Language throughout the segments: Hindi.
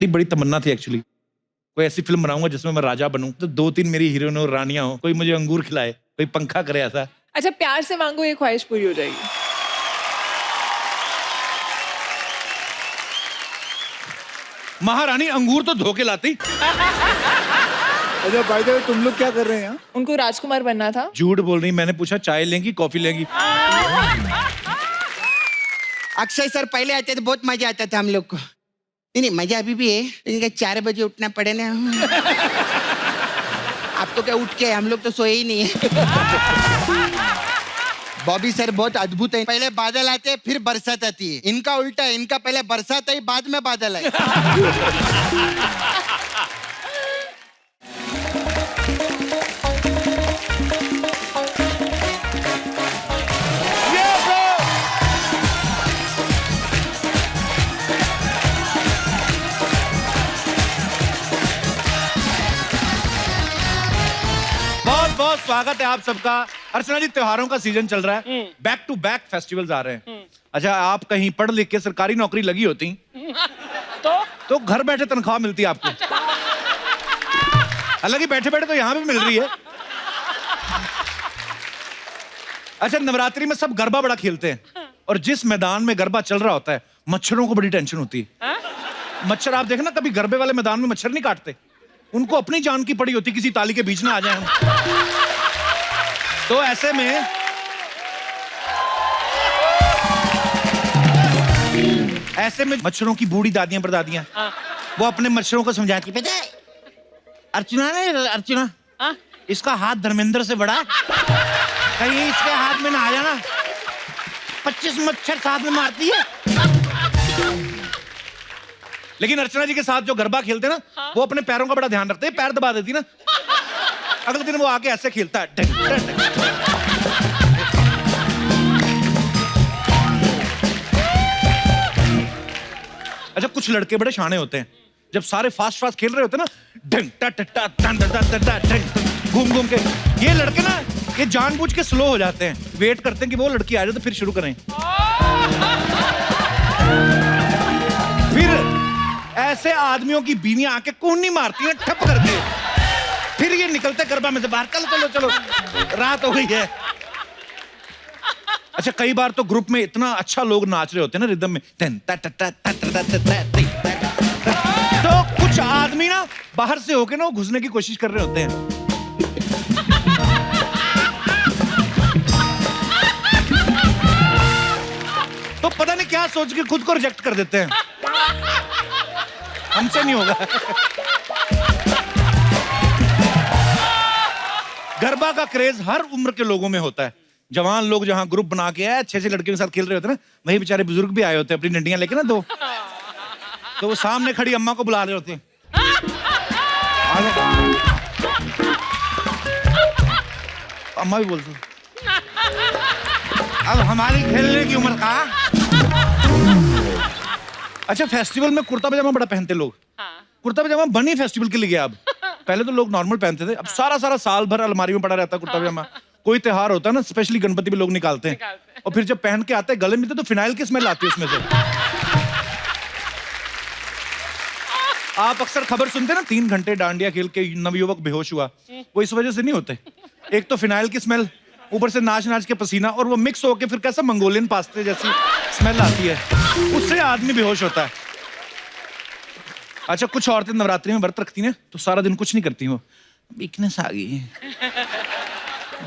बड़ी तमन्ना थी एक्चुअली, कोई ऐसी फिल्म बनाऊंगा जिसमें मैं राजा बनूं, तो 2-3 मेरी हीरोइन और रानियां हो, कोई मुझे अंगूर खिलाए, कोई पंखा करे ऐसा। अच्छा, प्यार से मांगो, ये ख्वाहिश पूरी हो जाएगी। महारानी अंगूर तो धोके लाती। अच्छा बाय द वे, तुम लोग क्या कर रहे हैं यहाँ? उनको राजकुमार बनना था। झूठ बोल रही, मैंने पूछा चाय लेंगी कॉफी लेंगी। अक्षय सर पहले आते तो बहुत मजा आता था हम लोग को। नहीं मजा अभी भी है, लेकिन 4 बजे उठना पड़े ना। आप तो क्या उठ के, हम लोग तो सोए ही नहीं है। बॉबी सर बहुत अद्भुत है, पहले बादल आते फिर बरसात आती है। इनका उल्टा है, इनका पहले बरसात आई बाद में बादल आए। बहुत स्वागत है आप सबका। अर्चना जी, त्योहारों का सीजन चल रहा है, बैक टू बैक फेस्टिवल्स आ रहे हैं। अच्छा, आप कहीं पढ़ लिख के सरकारी नौकरी लगी होती तो घर बैठे तनख्वाह मिलती आपको। हालांकि बैठे बैठे तो यहाँ भी मिल रही है। अच्छा, नवरात्रि में सब गरबा बड़ा खेलते हैं, और जिस मैदान में गरबा चल रहा होता है मच्छरों को बड़ी टेंशन होती है। मच्छर, आप देखना कभी गरबे वाले मैदान में मच्छर नहीं काटते, उनको अपनी जान की पड़ी होती, किसी ताली के बीच में आ जाए हम। तो ऐसे में मच्छरों की बूढ़ी दादियां परदादियां वो अपने मच्छरों को समझाती, पता है अर्चना ने, अर्चना इसका हाथ धर्मेंद्र से बड़ा, कहीं इसके हाथ में ना आ जाना, 25 मच्छर साथ में मारती है। लेकिन अर्चना जी के साथ जो गरबा खेलते ना, वो अपने पैरों का बड़ा ध्यान रखते हैं, पैर दबा देती ना, अगले दिन वो आके ऐसे खेलता है। अच्छा, कुछ लड़के बड़े शाने होते हैं, जब सारे फास्ट फास्ट खेल रहे होते हैं ना, घूम घूम के, ये लड़के ना ये जानबूझ के स्लो हो जाते हैं, वेट करते हैं कि वो लड़की आ जाए तो फिर शुरू करें। फिर ऐसे आदमियों की बीवियां आके कूहनी मारती हैं ठप करके, फिर ये निकलते गरबा में से बाहर, चलो चलो चलो रात हो गई है। अच्छा, कई बार तो ग्रुप में इतना अच्छा लोग नाच रहे होते हैं ना रिदम में, तो कुछ आदमी ना बाहर से होके ना वो घुसने की कोशिश कर रहे होते हैं। तो पता नहीं क्या सोच के खुद को रिजेक्ट कर देते हैं। हमसे नहीं होगा। गरबा का क्रेज हर उम्र के लोगों में होता है। जवान लोग जहां ग्रुप बना के अच्छे अच्छे लड़कियों के साथ खेल रहे होते हैं ना, वही बेचारे बुजुर्ग भी आए होते हैं अपनी डंडियां लेके ना, तो वो सामने खड़ी अम्मा को बुला रहे होते हैं। अम्मा भी बोलती अब हमारी खेलने की उम्र का। अच्छा, फेस्टिवल में कुर्ता पजामा बड़ा पहनते लोग। कुर्ता पजामा बनी फेस्टिवल के लिए गया। अब पहले तो लोग नॉर्मल पहनते थे, अब सारा साल भर अलमारी में पड़ा रहता है कुर्ता पजामा। कोई त्योहार होता है ना, स्पेशली गणपति में लोग निकालते हैं, और फिर जब पहन के आते हैं गले मिलते तो फिनाइल की स्मेल आती है उसमें से। आप अक्सर खबर सुनते हैं ना, 3 घंटे डांडिया खेल के नवयुवक बेहोश हुआ, वो इस वजह से नहीं होते। एक तो फिनाइल की स्मेल, ऊपर से नाच नाच के पसीना, और वो मिक्स होके फिर कैसा मंगोलियन पास्ते जैसी स्मेल आती है, उससे आदमी बेहोश होता है। अच्छा, कुछ औरतें नवरात्रि में व्रत रखती हैं तो सारा दिन कुछ नहीं करती, वो वीकनेस आ गई,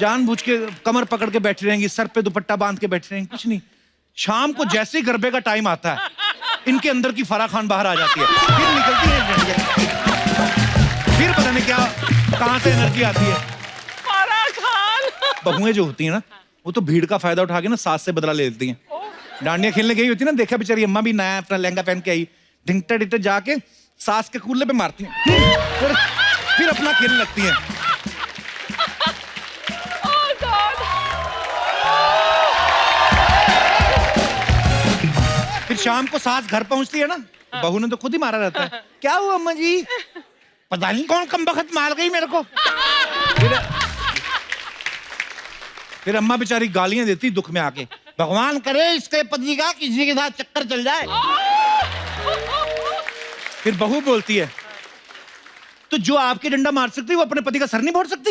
जानबूझ के कमर पकड़ के बैठी रहेंगी, सर पे दुपट्टा बांध के बैठी रहेंगी, कुछ नहीं। शाम को जैसे ही गरबे का टाइम आता है, इनके अंदर की फराह खान बाहर आ जाती है, फिर निकलती है, फिर पता नहीं क्या कहां से एनर्जी आती है। फराह खान। बहुएं जो होती है ना, वो तो भीड़ का फायदा उठा के ना सास से बदला ले लेती हैं। डांडिया खेलने गई होती है ना, देखा बेचारी अम्मा भी नया अपना लहंगा पहन के आई, ढिंगटे ढिंगटे जाके सास के कूल्हे पे मारती हैं, फिर अपना खेलने लगती हैं। फिर शाम को सास घर पहुंचती है ना, बहू ने तो खुद ही मारा रहता है, क्या हुआ अम्मा जी, पता नहीं कौन कमबख्त मार गई मेरे को। फिर अम्मा बेचारी गालियां देती दुख में आके, भगवान करे इसके पति का किसी के साथ चक्कर चल जाए। फिर बहू बोलती है तो जो आपके डंडा मार सकती है वो अपने पति का सर नहीं फोड़ सकती।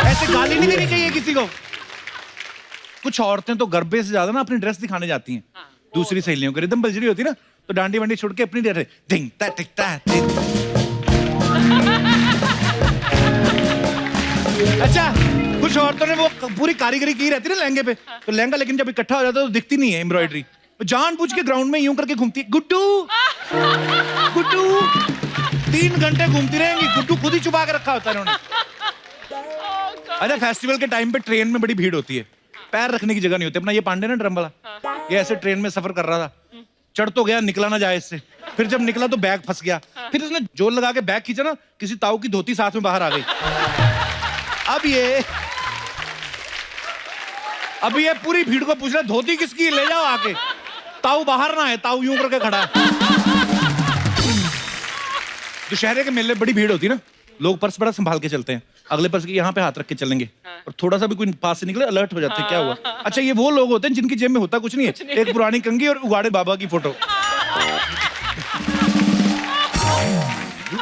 ऐसे गाली नहीं देनी चाहिए किसी को। कुछ औरतें तो गर्भे से ज्यादा ना अपनी ड्रेस दिखाने जाती हैं दूसरी सहेलियों को। रिदम बज रही होती ना तो डांडी वांडी छोड़ के अपनी ड्रेस धिंगता टिकता है। अच्छा कुछ औरतों ने वो पूरी कारीगरी की रहती है ना लहंगे पे, तो लहंगा लेकिन जब इकट्ठा हो जाता है तो दिखती नहीं है एम्ब्रॉयडरी। जानबूझ के ग्राउंड में यूं करके घूमती है, गुड्डू गुड्डू 3 घंटे घूमती रहेंगी। गुड्डू खुद ही छुपा के रखा होता है उन्होंने। अच्छा फेस्टिवल के टाइम पे ट्रेन में बड़ी भीड़ होती है, पैर रखने की जगह नहीं होती। अपना ये पांडे ना ड्रम वाला, ये ऐसे ट्रेन में सफर कर रहा था, चढ़ तो गया, निकला ना जाए इससे। फिर जब निकला तो बैग फंस गया, फिर उसने जोर लगा के बैग खींचा ना, किसी ताऊ की धोती साथ में बाहर आ गई। अब ये पूरी भीड़ को पूछ रहा धोती किसकी, ले जाओ आके। ताऊ बाहर ना है, ताऊ यूं करके खड़ा है। दुशहरे के मेले बड़ी भीड़ होती है ना, लोग पर्स बड़ा संभाल के चलते हैं, अगले पर्स के यहाँ पे हाथ रख के चलेंगे, और थोड़ा सा भी कोई पास से निकले अलर्ट हो जाते हैं क्या हुआ। अच्छा ये वो लोग होते हैं जिनकी जेब में होता कुछ नहीं है, एक पुरानी कंघी और उगाड़े बाबा की फोटो।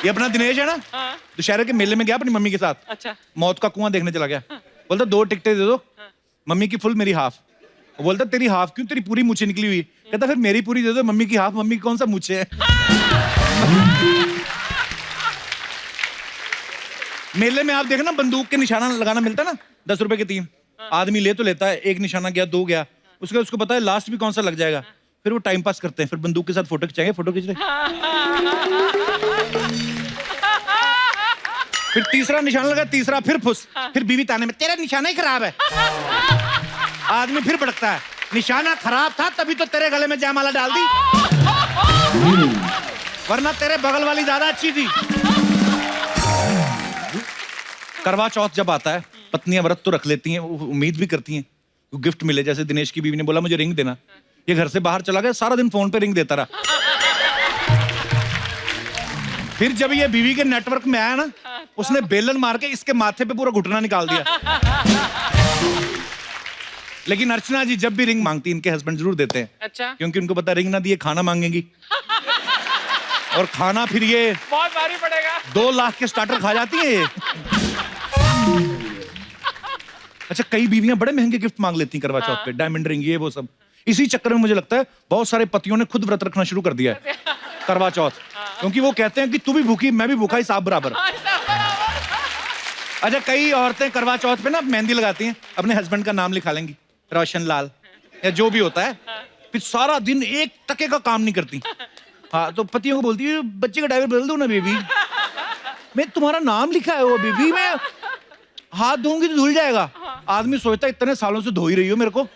ये अपना दिनेश है ना, दुशहरे के मेले में गया अपनी मम्मी के साथ। अच्छा। मौत का कुआं देखने चला गया। बोलता 2 टिकटें दे दो, मम्मी की फुल मेरी हाफ। वो बोलता तेरी हाफ क्यों, तेरी पूरी मुझे निकली हुई। कहता फिर मेरी पूरी दे दो, मम्मी की हाफ। मम्मी की कौन सा मुझे है। मेले में आप देखना बंदूक के निशाना लगाना मिलता है ना, 10 रुपए के 3। आदमी ले तो लेता है, 1 निशाना गया, 2 गया, उसको पता है लास्ट भी कौन सा लग जाएगा। फिर वो टाइम पास करते हैं, फिर बंदूक के साथ फोटो खिंचाएंगे, फोटो खींच रहे। फिर तीसरा निशाना लगा, तीसरा फिर फुस, फिर बीवी ताने में तेरा निशाना ही खराब है। आदमी फिर भड़कता है, निशाना खराब था तभी तो तेरे गले में जयमाला डाल दी, वरना तेरे बगल वाली ज्यादा अच्छी थी। करवा चौथ जब आता है, पत्नियां व्रत तो रख लेती हैं, उम्मीद भी करती हैं गिफ्ट मिले। जैसे दिनेश की बीवी ने बोला मुझे रिंग देना, ये घर से बाहर चला गया, सारा दिन फोन पे रिंग देता रहा। फिर जब ये बीवी के नेटवर्क में आया ना, उसने बेलन मार के इसके माथे पे पूरा घुटना निकाल दिया। लेकिन अर्चना जी जब भी रिंग मांगती इनके हस्बैंड जरूर देते हैं। अच्छा। क्योंकि उनको पता रिंग ना दिए खाना मांगेंगी, और खाना फिर ये बहुत भारी पड़ेगा। 2 लाख के स्टार्टर खा जाती है ये। अच्छा कई बीवियां बड़े महंगे गिफ्ट मांग लेती हैं करवा चौथ पे, डायमंड रिंग ये वो सब। इसी चक्कर में मुझे लगता है बहुत सारे पतियों ने खुद व्रत रखना शुरू कर दिया है करवा चौथ, क्योंकि वो कहते हैं कि तू भी भूखी मैं भी भूखा, ही साफ बराबर। अच्छा कई औरतें करवा चौथ पे ना मेहंदी लगाती हैं, अपने हस्बैंड का नाम लिखा लेंगी, रोशन लाल या जो भी होता है। फिर सारा दिन 1 टके का काम नहीं करती। हाँ तो पतियों को बोलती है बच्चे का डायपर बदल दो ना बेबी, मैं तुम्हारा नाम लिखा है वो बेबी, मैं हाथ धोऊंगी तो धुल जाएगा। आदमी सोचता है इतने सालों से धो ही रही हो मेरे को।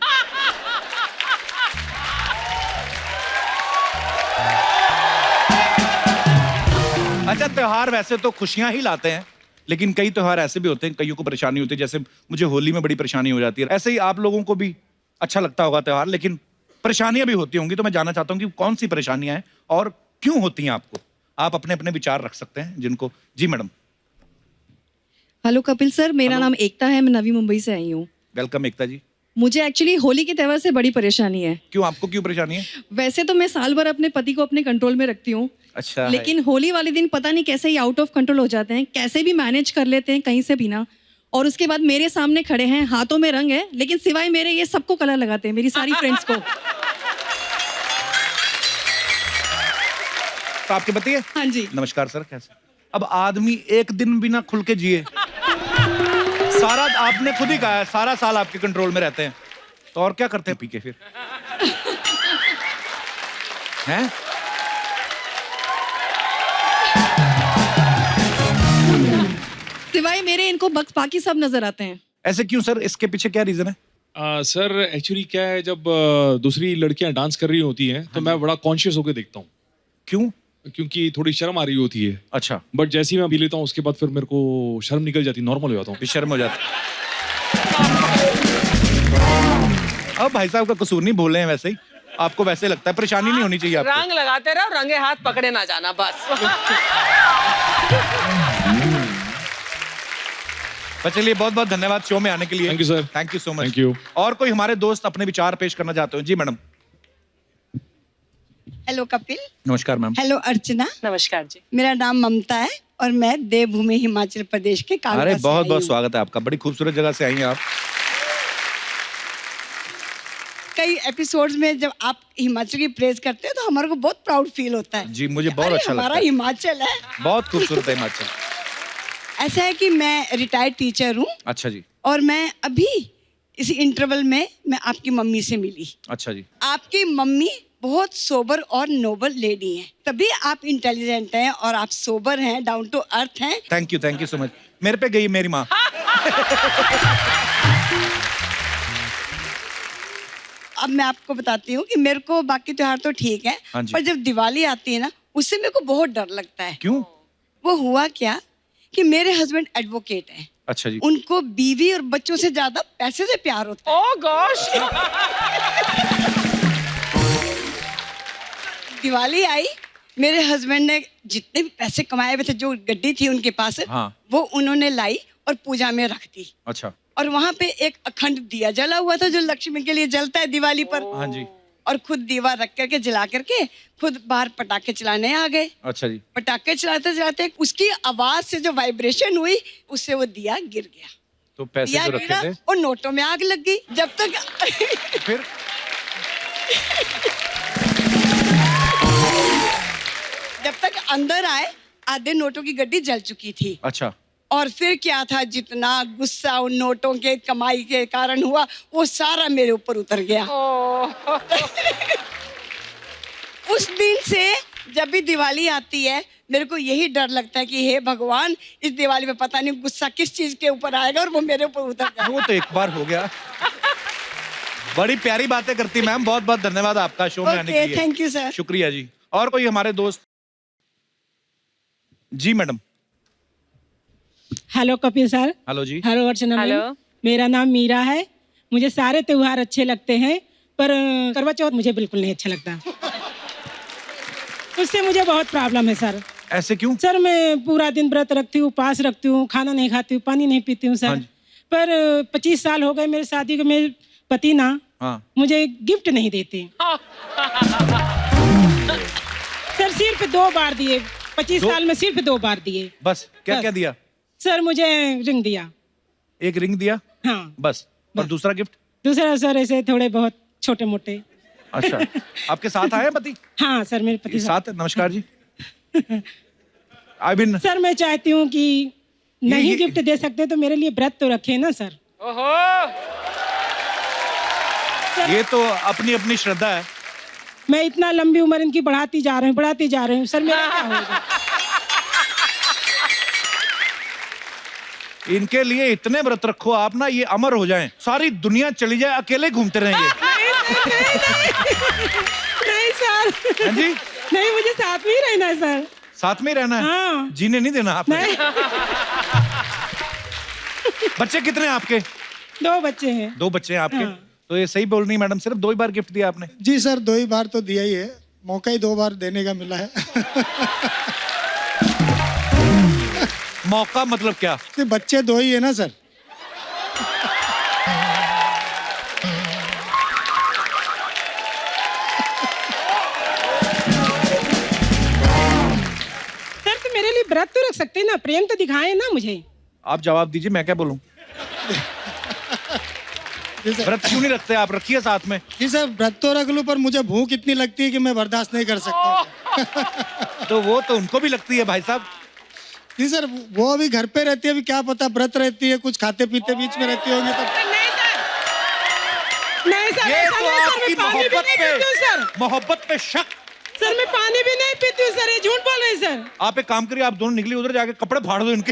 अच्छा त्योहार वैसे तो खुशियां ही लाते हैं, लेकिन कई त्योहार ऐसे भी होते हैं कईयों को परेशानी होती है। जैसे मुझे होली में बड़ी परेशानी हो जाती है, ऐसे ही आप लोगों को भी अच्छा लगता होगा त्योहार, लेकिन परेशानियां भी होती होंगी। तो मैं जानना चाहता हूँ कि कौन सी परेशानियां हैं और क्यों होती हैं आपको। आप अपने अपने विचार रख सकते हैं जिनको। जी मैडम। हेलो कपिल सर, मेरा नाम एकता है, मैं नवी मुंबई से आई हूँ। वेलकम एकता जी। मुझे एक्चुअली होली के त्यौहार से बड़ी परेशानी है। क्यों, आपको क्यों परेशानी है? वैसे तो मैं साल भर अपने पति को अपने कंट्रोल में रखती हूँ, अच्छा लेकिन होली वाले दिन पता नहीं कैसे ही आउट ऑफ कंट्रोल हो जाते हैं, कैसे भी मैनेज कर लेते हैं कहीं से भी ना। और उसके बाद मेरे सामने खड़े हैं, हाथों में रंग है, लेकिन सिवाय मेरे ये सबको कलर लगाते हैं, मेरी सारी फ्रेंड्स को। तो आपके पति है? हाँ जी। नमस्कार सर, कैसे? अब आदमी एक दिन भी ना खुल के जिए, सारा आपने खुद ही कहा है सारा साल आपके कंट्रोल में रहते हैं, तो और क्या करते हैं पी के फिर? हैं? सिवाय मेरे इनको बाकी सब नजर आते हैं। ऐसे क्यों सर, इसके पीछे क्या रीजन है? सर एक्चुअली क्या है, जब दूसरी लड़कियां डांस कर रही होती हैं तो मैं बड़ा कॉन्शियस होकर देखता हूँ। क्यों? क्योंकि थोड़ी शर्म आ रही होती है। अच्छा। बट जैसे ही मैं पी लेता हूँ उसके बाद फिर मेरे को शर्म निकल जाती, नॉर्मल हो जाता हूँ। शर्म हो जाती। अब भाई साहब का कसूर नहीं, बोल रहे हैं वैसे ही, आपको वैसे लगता है, परेशानी नहीं होनी चाहिए आपको। रंग लगाते रहो, रंगे हाथ पकड़े ना जाना बस। चलिए बहुत बहुत धन्यवाद शो में आने के लिए। Thank you sir. Thank you so much. Thank you. और कोई हमारे दोस्त अपने विचार पेश करना चाहते हो? जी मैडम। हेलो कपिल। नमस्कार मैम। हेलो अर्चना। नमस्कार जी। मेरा नाम ममता है और मैं देवभूमि हिमाचल प्रदेश के कांगड़ा अरे से बहुत आई बहुत हूँ। स्वागत है आपका, बड़ी खूबसूरत जगह से आई हैं आप। कई एपिसोड्स में जब आप हिमाचल की प्रेज करते हो तो हमारे को बहुत प्राउड फील होता है। जी, मुझे बहुत अरे, अच्छा लगता हमारा है। हिमाचल है। बहुत खूबसूरत है हिमाचल। ऐसा है कि मैं रिटायर्ड टीचर हूँ अच्छा जी। और मैं अभी इस इंटरवल में मैं आपकी मम्मी से मिली। अच्छा जी। आपकी मम्मी बहुत सोबर और नोबल लेडी हैं, तभी आप इंटेलिजेंट हैं और आप सोबर हैं, डाउन टू अर्थ हैं। Thank you so much. मेरे पे गई मेरी माँ। अब मैं आपको बताती हूँ कि मेरे को बाकी त्योहार तो ठीक है, हाँ जी। पर जब दिवाली आती है ना उससे मेरे को बहुत डर लगता है। क्यों? वो हुआ क्या कि मेरे हस्बैंड एडवोकेट हैं, अच्छा जी। उनको बीवी और बच्चों से ज्यादा पैसे से प्यार होता है। ओह गॉश। दिवाली आई, मेरे हस्बैंड ने जितने भी पैसे कमाए हुए थे, जो गड्डी थी उनके पास, हाँ। वो उन्होंने लाई और पूजा में रख दी। अच्छा। और वहां पे एक अखंड दिया जला हुआ था जो लक्ष्मी के लिए जलता है दिवाली पर। हाँ जी। और खुद दीवा रख करके जला करके खुद बाहर पटाखे चलाने आ गए। अच्छा जी। पटाखे चलाते चलाते उसकी आवाज से जो वाइब्रेशन हुई उससे वो दिया गिर गया। तो पैसे दिया जो रखे गिरा थे और नोटों में आग लग गई। जब तक फिर? जब तक अंदर आए आधे नोटों की गड्डी जल चुकी थी। अच्छा। और फिर क्या था, जितना गुस्सा उन नोटों के कमाई के कारण हुआ वो सारा मेरे ऊपर उतर गया। उस दिन से जब भी दिवाली आती है मेरे को यही डर लगता है कि हे भगवान, इस दिवाली में पता नहीं गुस्सा किस चीज के ऊपर आएगा और वो मेरे ऊपर उतर जाए। वो तो एक बार हो गया। बड़ी प्यारी बातें करती मैम, बहुत बहुत धन्यवाद आपका शो में आने के लिए। Thank you sir. शुक्रिया जी। और कोई हमारे दोस्त? जी madam. Hello Kapil sir. Hello जी। Hello Archana ma'am. हेलो। मेरा नाम मीरा है। मुझे सारे त्योहार अच्छे लगते हैं, पर करवा चौथ मुझे बिल्कुल नहीं अच्छा लगता। उससे मुझे बहुत प्रॉब्लम है सर। ऐसे क्यों? सर मैं पूरा दिन व्रत रखती हूँ, उपवास रखती हूँ, खाना नहीं खाती हूँ, पानी नहीं पीती हूँ हाँ सर। जी। पर 25 साल हो गए मेरे शादी को, मेरे पति ना हाँ। मुझे गिफ्ट नहीं देते। सर सिर्फ 2 बार दिए, 25 साल में सिर्फ 2 बार दिए। बस? क्या बस। क्या दिया? सर मुझे रिंग दिया। एक रिंग दिया? हाँ। बस? और दूसरा गिफ्ट? दूसरा सर ऐसे थोड़े बहुत छोटे मोटे। अच्छा। आपके साथ आए हैं पति? हाँ सर मेरे पति साथ है। नमस्कार जी। आई बिन सर मैं चाहती हूँ कि नहीं ये- गिफ्ट दे सकते तो मेरे लिए व्रत तो रखे ना सर। ओहो। ये तो अपनी अपनी श्रद्धा है। मैं इतना लंबी उम्र इनकी बढ़ाती जा रही हूँ सर, मेरा क्या होगा? इनके लिए इतने व्रत रखो आप ना, ये अमर हो जाएं, सारी दुनिया चली जाए, अकेले घूमते रहेंगे। नहीं सर। हाँ जी। नहीं, मुझे साथ में ही रहना है सर। साथ में ही रहना है? हाँ। जीने नहीं देना आपने? नहीं। बच्चे कितने हैं आपके? 2 बच्चे हैं। 2 बच्चे हैं आपके? हाँ। तो ये सही बोल रही मैडम, सिर्फ 2 ही बार गिफ्ट दिया आपने? जी सर, 2 ही बार तो दिया ही है, मौका ही 2 बार देने का मिला है। मौका मतलब क्या? कि बच्चे 2 ही है ना सर। सर तो मेरे लिए व्रत तो रख सकते हैं ना, प्रेम तो दिखाएं ना मुझे। आप जवाब दीजिए, मैं क्या बोलूं? जी सर। व्रत क्यों नहीं रखते आप? रखिए साथ में। जी सर, व्रत तो रख लूं पर मुझे भूख इतनी लगती है कि मैं बर्दाश्त नहीं कर सकता। तो वो तो उनको भी लगती है भाई साहब। जी सर, वो अभी घर पे रहती है, अभी क्या पता व्रत रहती है, कुछ खाते पीते बीच में रहती होंगी तो। नहीं सर, ये ऐसा तो नहीं सर, आपकी मैं पानी भी मोहब्बत नहीं पीती हूँ सर। पे, मोहब्बत पे शक। सर मैं पानी भी नहीं पीती हूँ सर, ये झूठ बोल रहे हैं सर। आप एक काम करिए, आप दोनों निकलिए उधर, जाके कपड़े फाड़ दो इनके।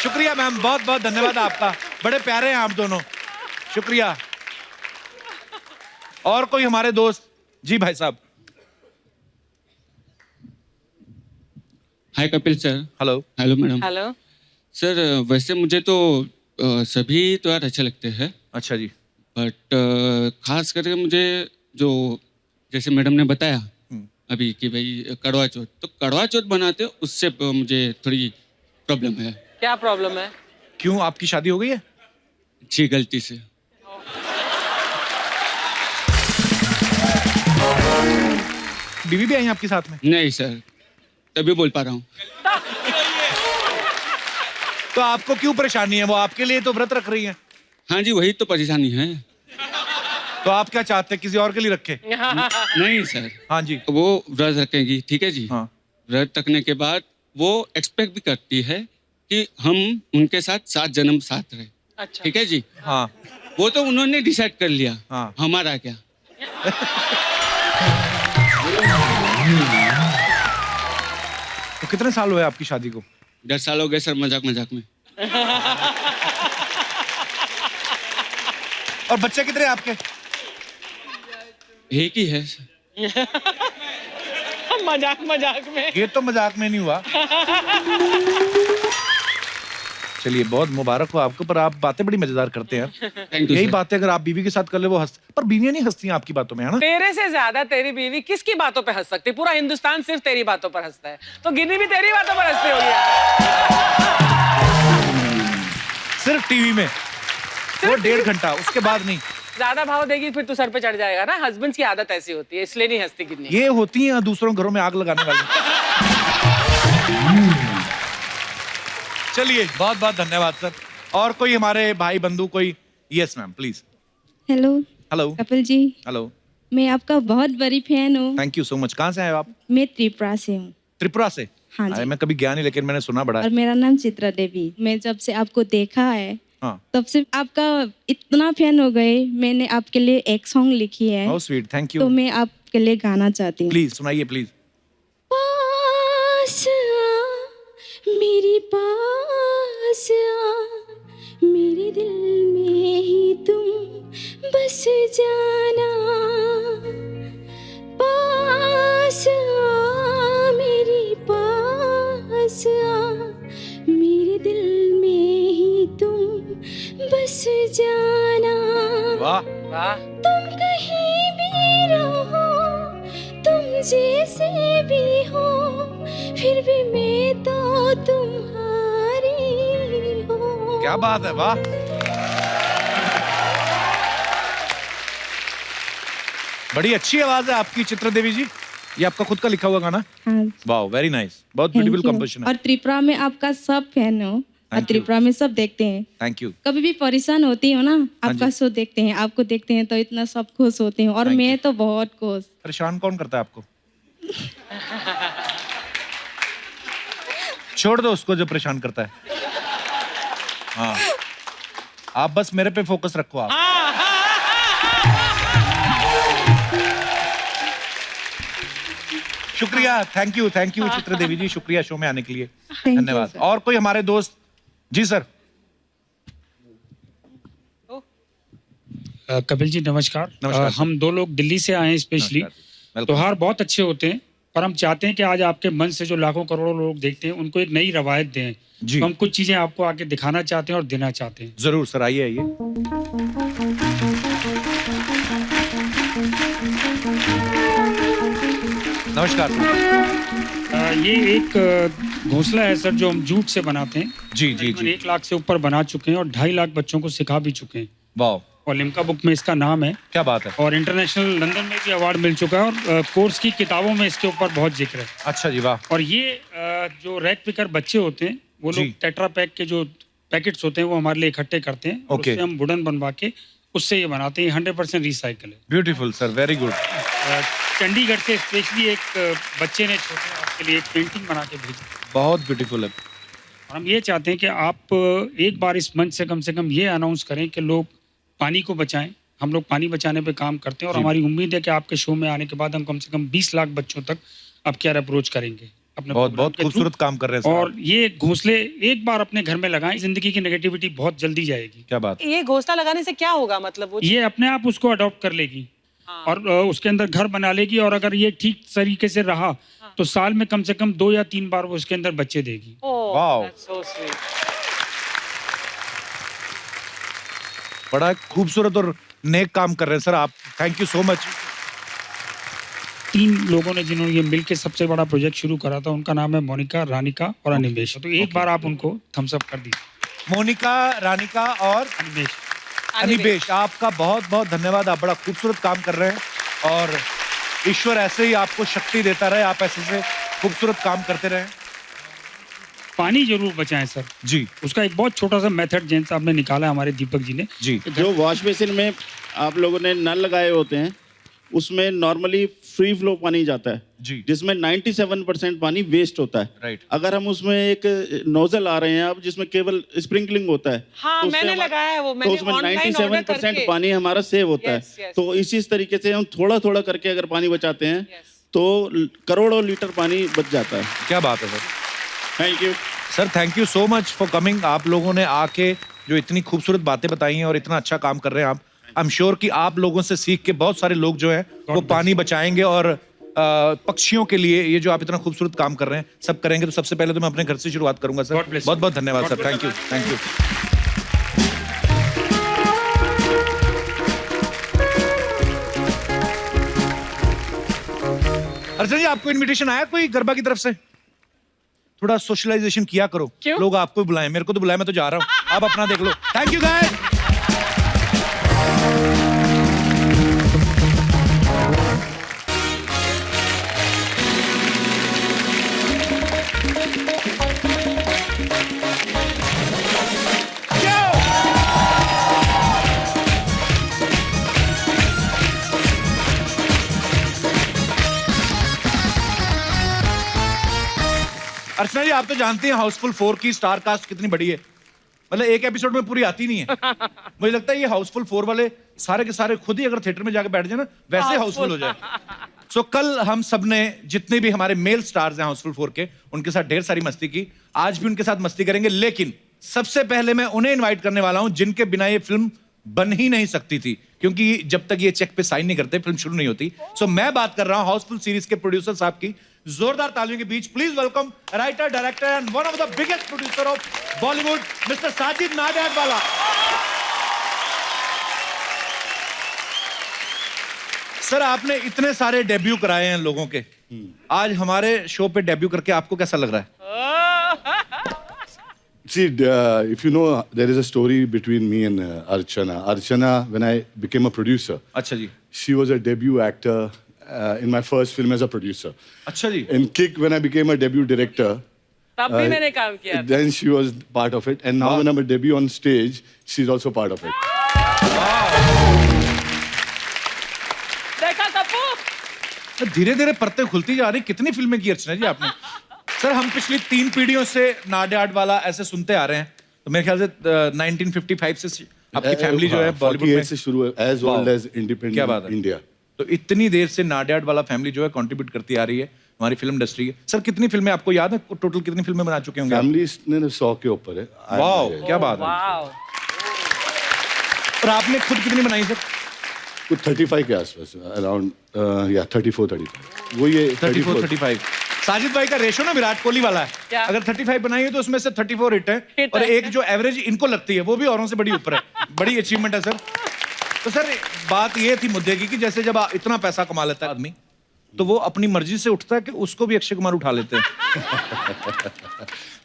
शुक्रिया मैम, बहुत बहुत धन्यवाद आपका, बड़े प्यारे हैं आप दोनों। शुक्रिया। और कोई हमारे दोस्त? जी भाई साहब। Hi Kapil sir. Hello. Hello madam. Hello. Sir वैसे मुझे तो सभी त्योहार अच्छे लगते हैं, अच्छा जी। बट खास करके मुझे जो जैसे मैडम ने बताया अभी कि भाई कड़वा चौथ, तो कड़वा चौथ बनाते हो उससे मुझे थोड़ी प्रॉब्लम है। क्या प्रॉब्लम है? क्यों, आपकी शादी हो गई है? जी गलती से। बीवी भी आई हैं आपके साथ में? नहीं सर, तभी बोल पा रहा हूँ। तो आपको क्यों परेशानी है? वो आपके लिए तो व्रत रख रही हैं। हाँ जी, वही तो परेशानी है। तो आप क्या चाहते हैं, किसी और के लिए रखे? नहीं सर, हाँ जी। वो व्रत रखेंगी, ठीक है जी। हाँ। व्रत रखने के बाद वो एक्सपेक्ट भी करती है कि हम उनके साथ 7 जन्म साथ रहे, अच्छा। ठीक है जी। हाँ। वो तो उन्होंने डिसाइड कर लिया। हाँ। हमारा क्या। तो कितने साल हुए आपकी शादी को? 10 साल हो गए सर, मजाक मजाक में। और बच्चे कितने हैं आपके? एक ही है सर। मजाक मजाक में। ये तो मजाक में नहीं हुआ। चलिए, बहुत मुबारक हो आपको, पर आप बातें बड़ी मजेदार करते हैं। थैंक यू यही सर। बातें अगर आप बीवी के साथ कर ले, वो हंस, पर बीवियां नहीं हंसती हैं आपकी बातों में, है ना? तेरे से ज्यादा तेरी बीवी किसकी बातों पे हंस सकती? पूरा हिंदुस्तान सिर्फ तेरी बातों पर हंसता है, तो गिन्नी भी तेरी बातों पर हंसती होगी। सिर्फ टीवी में वो 1.5 घंटा, उसके बाद नहीं। ज्यादा भाव देगी फिर तू सर पे चढ़ जाएगा ना। हस्बैंड की आदत ऐसी होती है, इसलिए नहीं हंसती गिन्नी। ये होती हैं दूसरों घरों में आग लगाने वाली। चलिए, बहुत बहुत धन्यवाद सर। और कोई हमारे भाई बंधु कोई? Yes ma'am, please. Hello hello. Kapil ji, hello. मैं आपका बहुत बड़ी फैन हूँ। Thank you so much. कहाँ से आए हो आप? मैं त्रिपुरा से हूँ। त्रिपुरा से? हाँ जी। अरे, मैं कभी गया नहीं, लेकिन मैंने सुना बड़ा और है। मेरा नाम चित्रा देवी। मैं जब से आपको देखा है, हाँ। तब से आपका इतना फैन हो गए, मैंने आपके लिए एक सॉन्ग लिखी है। हाउ स्वीट, थैंक तो यू। मैं आपके लिए गाना चाहती हूँ। प्लीज सुनाइए, प्लीज। पास आ, मेरी पास आ, मेरे दिल में ही तुम बस जाना। पास आ, मेरी पास आ, मेरे दिल में ही तुम बस जाना। वाह। वाह। तुम कहीं भी रहो, तुम जैसे भी हो, फिर भी मैं तो तुम्हारी हूँ। क्या बात है, वाह। बड़ी अच्छी आवाज है आपकी चित्रा देवी जी। ये आपका खुद का लिखा हुआ गाना? हाँ, वाह, वेरी नाइस, बहुत thank ब्यूटीफुल you। कंपोजिशन है। और त्रिपुरा में आपका सब फैन हो, और you। त्रिपुरा में सब देखते हैं। Thank you. कभी भी परेशान होती हो ना, आपका जी। शो देखते हैं, आपको देखते हैं तो इतना सब खुश होते हैं, और Thank मैं you। तो बहुत खुश। परेशान कौन करता है आपको? छोड़ दो उसको जो परेशान करता है। हाँ, आप बस मेरे पे फोकस रखो आप। शुक्रिया, थैंक यू चित्रा देवी जी, शुक्रिया शो में आने के लिए। you, धन्यवाद। sir। और कोई हमारे दोस्त? जी सर। कपिल जी नमस्कार। नमस्कार सर। हम 2 लोग दिल्ली से आए हैं स्पेशली। वेलकम। त्योहार बहुत अच्छे होते हैं, पर हम चाहते हैं कि आज आपके मंच से जो लाखों करोड़ों लोग देखते हैं उनको एक नई रवायत दें। जी। तो हम कुछ चीजें आपको आके दिखाना चाहते हैं और देना चाहते हैं। जरूर सर, आइए आइए। नमस्कार सर। ये एक घोंसला है सर, जो हम जूट से बनाते हैं। जी जी तकरीबन जी। 1 लाख से ऊपर बना चुके हैं और 2.5 लाख बच्चों को सिखा भी चुके हैं, वाह, और लिम्का बुक में इसका नाम है। क्या बात है। और इंटरनेशनल लंदन में भी अवार्ड मिल चुका है, और कोर्स की किताबों में इसके ऊपर बहुत जिक्र है। अच्छा जी, वाह। और ये जो रैक पिकर बच्चे होते हैं, वो जी। लोग टेट्रा पैक के जो पैकेट्स होते हैं वो हमारे लिए इकट्ठे करते हैं, और Okay। उससे हम वुडन बनवा के उससे ये बनाते हैं। 100% रिसाइकल है। Beautiful sir, very good. Chandigarh से स्पेशली एक बच्चे ने छोटे आपके लिए एक पेंटिंग बना के भेजी, बहुत ब्यूटीफुल है। और हम ये चाहते हैं कि आप एक बार इस मंच से कम ये अनाउंस करें कि लोग पानी को बचाएं। हम लोग पानी बचाने पे काम करते हैं, और जी। हमारी उम्मीद है कि आपके शो में आने के बाद हम कम से कम 20 लाख बच्चों तक अब केयर अप्रोच करेंगे अपने बहुत program बहुत के through। खूबसूरत काम कर रहे हैं सर और आप। ये घोंसले एक बार अपने घर में लगाएं, जिंदगी की नेगेटिविटी बहुत जल्दी जाएगी। क्या बात। ये घोंसला लगाने से क्या होगा? मतलब वो ये अपने आप उसको अडॉप्ट कर लेगी, और उसके अंदर घर बना लेगी, और अगर ये ठीक तरीके से रहा तो साल में कम से कम 2 या 3 बार वो उसके अंदर बच्चे देगी। Wow। So sweet. बड़ा खूबसूरत और नेक काम कर रहे हैं सर आप। Thank you so much. 3 लोगों ने जिन्होंने ये मिलके सबसे बड़ा प्रोजेक्ट शुरू करा था, उनका नाम है मोनिका, रानिका और अनिमेश। तो एक बार आप उनको थम्स अप कर दीजिए। मोनिका, रानिका और अनिमेश। अनिबेश, आपका बहुत बहुत धन्यवाद। आप बड़ा खूबसूरत काम कर रहे हैं, और ईश्वर ऐसे ही आपको शक्ति देता रहे, आप ऐसे से खूबसूरत काम करते रहें। पानी जरूर बचाएं सर जी। उसका एक बहुत छोटा सा मेथड जैन साहब ने निकाला है हमारे दीपक जी ने जी। जो वॉश बेसिन में आप लोगों ने नल लगाए होते हैं उसमें नॉर्मली फ्री फ्लो पानी जाता है जी, जिसमें 97% पानी वेस्ट होता है। राइट। अगर हम उसमें एक नोजल आ रहे हैं अब जिसमें केवल स्प्रिंकलिंग होता है हाँ, तो उससे मैंने हमारा- लगाया है वो, तो मैंने उसमें online order 97% करके। पानी हमारा सेव होता Yes, है। yes. तो इसी तरीके से हम थोड़ा थोड़ा करके अगर पानी बचाते हैं Yes. तो करोड़ों लीटर पानी बच जाता है। क्या बात है sir. Thank you sir thank you so much for coming. आप लोगों ने आके जो इतनी खूबसूरत बातें बताई हैं और इतना अच्छा काम कर रहे हैं आप, आई एम श्योर कि आप लोगों से सीख के बहुत सारे लोग जो हैं वो पानी बचाएंगे और पक्षियों के लिए ये जो आप इतना खूबसूरत काम कर रहे हैं सब करेंगे। तो सबसे पहले तो मैं अपने घर से शुरुआत करूंगा सर। बहुत बहुत धन्यवाद sir. Thank you, thank you. Archana ji आपको इनविटेशन आया कोई गरबा की तरफ से? थोड़ा सोशलाइजेशन किया करो। क्यों? लोग आपको ही बुलाएं, मेरे को तो बुलाए, मैं तो जा रहा हूँ। आप अपना देख लो। Thank you guys. Archana ji आप तो जानती हैं हाउसफुल 4 की स्टार कास्ट कितनी बड़ी है। मतलब एक एपिसोड में पूरी आती नहीं है। मुझे लगता है ये हाउसफुल 4 वाले सारे के सारे खुद ही अगर थिएटर में जाके बैठ जाए ना वैसे हाउसफुल हो जाए। सो कल हम सब ने जितने भी हमारे मेल स्टार्स हैं हाउसफुल 4 के उनके साथ ढेर सारी मस्ती की। आज भी उनके साथ मस्ती करेंगे, लेकिन सबसे पहले मैं उन्हें इन्वाइट करने वाला हूं जिनके बिना ये फिल्म बन ही नहीं सकती थी, क्योंकि जब तक ये चेक पे साइन नहीं करते फिल्म शुरू नहीं होती। सो मैं बात कर रहा हूं हाउसफुल सीरीज के प्रोड्यूसर साहब की। जोरदार तालियों के बीच please welcome writer, director and one of the biggest producer of Bollywood mister Sajid Nadiadwala. Sir आपने इतने सारे डेब्यू कराए हैं लोगों के, आज हमारे शो पे डेब्यू करके आपको कैसा लग रहा है? See, if you know, there is a story between me and Archana. Archana, when I became a producer, अच्छा जी, she was a debut actor in my first film as a producer. अच्छा जी। In Kick, when I became a debut director, तब भी मैंने काम किया था। then she was part of it. And now when I'm a debut on stage, she's also part of it. देखा कपूर? धीरे धीरे परतें खुलती जा रही। कितनी फिल्में की अर्चना जी आपने? सर हम पिछली 3 पीढ़ियों से नाडियाडवाला ऐसे सुनते आ रहे हैं, तो मेरे ख्याल से 1955 से आपकी फैमिली जो है बॉलीवुड में से शुरू है, as old as क्या independent बात है? India. तो इतनी देर से नाडियाडवाला फैमिली जो है कंट्रीब्यूट करती आ रही है हमारी फिल्म इंडस्ट्री के। सर कितनी फिल्में आपको याद है? टोटल कितनी फिल्में बना चुके होंगे? Family ने 100 के ऊपर है। वाओ, क्या बात है। वाओ। और आपने खुद कितनी बनाई सर? कुछ 35 के आसपास, अराउंड या 34-35 वो ये 34-35। साजिद भाई का रेशो ना विराट कोहली वाला है। क्या? अगर 35 बनाई है तो उसमें से 34 हिट है और एक जो एवरेज इनको लगती है वो भी औरों से बड़ी ऊपर है। बड़ी अचीवमेंट है सर। तो सर बात ये थी मुद्दे की कि जैसे जब इतना पैसा कमा लेता है आदमी तो वो अपनी मर्जी से उठता है कि उसको भी अक्षय कुमार उठा लेते हैं।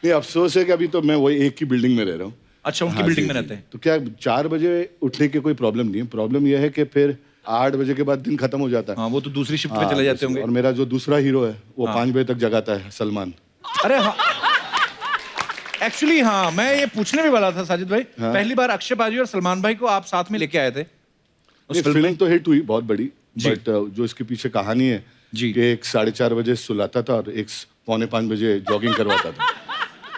नहीं, अफसोस है कि अभी तो मैं वही एक ही बिल्डिंग में रह रहा हूँ। अच्छा, उनकी हाँ, बिल्डिंग जी, में जी। रहते हैं। तो क्या 4 बजे उठने की कोई प्रॉब्लम नहीं है। प्रॉब्लम यह है कि फिर 8 बजे के बाद दिन खत्म हो जाता है। हाँ, वो तो दूसरी शिफ्ट पे हाँ, चले जाते होंगे। और मेरा जो दूसरा हीरो है वो 5 बजे तक जगाता है, सलमान। अरे हाँ, एक्चुअली हाँ मैं ये पूछने भी वाला था साजिद भाई। हाँ। पहली बार अक्षय बाजी और सलमान भाई को आप साथ में लेके आए थे उस फिल्म फिल्म में। तो हिट हुई बहुत बड़ी, जी। बट जो इसके पीछे कहानी है जी। कि एक 4:30 बजे सुलाता था और एक 4:45 बजे जॉगिंग करवाता था।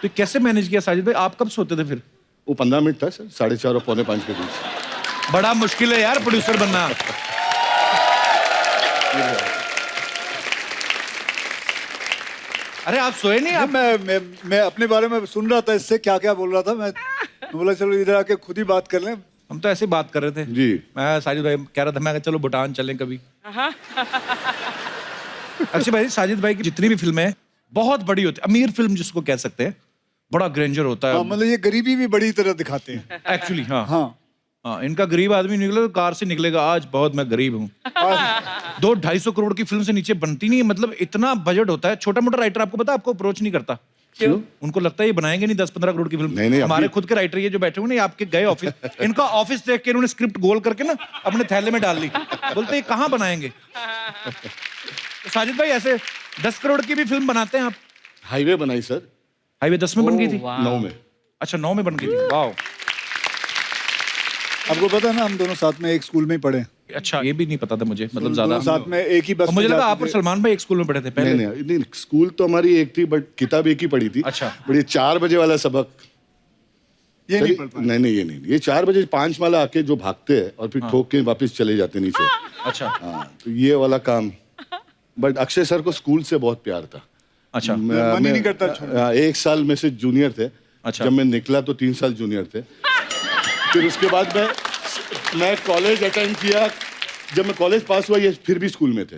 तो कैसे मैनेज किया साजिद भाई? आप कब सोते थे फिर? वो 15 मिनट था सर, 4:30 और 4:45 के बीच। बड़ा मुश्किल है यार प्रोड्यूसर बनना। अरे आप सोए नहीं? आप मैं अपने बारे में सुन रहा था, इससे क्या क्या बोल रहा था। मैं बोला चलो इधर आके खुद ही बात कर लें। हम तो ऐसे ही बात कर रहे थे जी। मैं साजिद भाई कह रहा था, मैं कहा चलो भूटान चलें कभी। अक्षय भाई साजिद भाई की जितनी भी फिल्में हैं बहुत बड़ी होती है, अमीर फिल्म जिसको कह सकते हैं, बड़ा ग्रेंजर होता है। मतलब ये गरीबी भी बड़ी तरह दिखाते हैं। एक्चुअली हाँ हाँ हाँ, इनका गरीब आदमी निकले तो कार से निकलेगा, आज बहुत मैं गरीब हूँ। 200-250 करोड़ की फिल्म से नीचे बनती नहीं है। मतलब इतना बजट होता है। छोटा मोटा राइटर आपको पता है आपको अप्रोच नहीं करता। क्यों? उनको लगता है ये बनाएंगे नहीं 10-15 करोड़ की फिल्म। नहीं, हमारे अभी- खुद के राइटर ये जो बैठे हुए ना, ये आपके गए ऑफिस, इनका ऑफिस देख के इन्होंने स्क्रिप्ट गोल करके ना अपने थैले में डाल ली। बोलते ये कहाँ बनाएंगे। तो साजिद भाई ऐसे 10 करोड़ की भी फिल्म बनाते हैं आप? हाईवे बनाई सर। हाईवे 10 में बन गई थी? 9 में। अच्छा 9 में बन गई थी, वाह। आपको पता है ना, हम दोनों साथ में एक स्कूल में ही पढ़े। अच्छा, ये भी नहीं पता था मुझे, मतलब ज्यादा साथ में एक ही बस और मुझे में लगा जाते आप और थे। सलमान भाई एक स्कूल में पढ़े थे पहले। नहीं, स्कूल तो हमारी एक थी, बट किताब एक ही पढ़ी थी। अच्छा। बट ये 4 बजे वाला सबक ये नहीं पढ़ पाए। नहीं, ये नहीं, ये 4 बजे 5 माला आके जो भागते हैं और फिर ठोक के वापस चले जाते हैं नीचे। अच्छा। हाँ, तो ये वाला काम। बट अक्षय सर को स्कूल से बहुत प्यार था। अच्छा। मन ही नहीं करता। 1 साल में से जूनियर थे। अच्छा। जब मैं निकला तो 3 साल जूनियर थे। फिर उसके बाद मैं कॉलेज अटेंड किया। जब मैं कॉलेज पास हुआ ये फिर भी स्कूल में थे।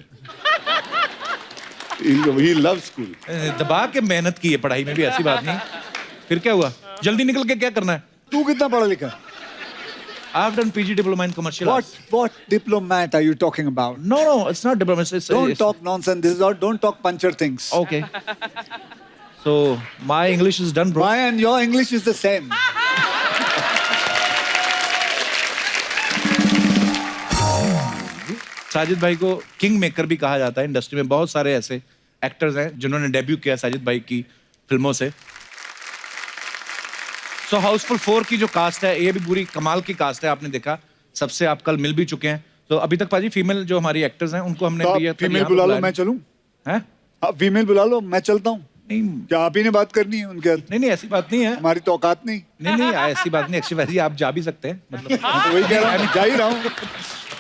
ही लव स्कूल। दबा के मेहनत की है पढ़ाई में भी, ऐसी बात नहीं। फिर क्या हुआ? जल्दी निकल के क्या करना है? तू कितना पढ़ा लिखा है? I've done PG diploma in commercial arts. What diplomat are you talking about? No, it's not diploma. Don't talk nonsense. This is all. Don't talk puncture things. Okay. So my English is done, bro. My and your English is the same. Sajid भाई को किंग मेकर भी कहा जाता है इंडस्ट्री में। बहुत सारे ऐसे एक्टर्स हैं जिन्होंने डेब्यू किया साजिद भाई की फिल्मों से। सो हाउसफुल 4 की जो कास्ट है ये भी पूरी कमाल की कास्ट है। आपने देखा, सबसे आप कल मिल भी चुके हैं। तो अभी तक पाजी फीमेल जो हमारी एक्टर्स हैं उनको हमने तो फीमेल बुला लो, मैं चलूं? हैं? आप फीमेल बुला लो, मैं चलता हूँ। नहीं, क्या आप ही ने बात करनी है उनके साथ? नहीं ऐसी बात नहीं है। हमारी तो औकात नहीं। नहीं ऐसी बात नहीं। अक्षय भाई आप जा भी सकते हैं, मतलब तो वही कह रहा हूँ, जा ही रहा हूँ।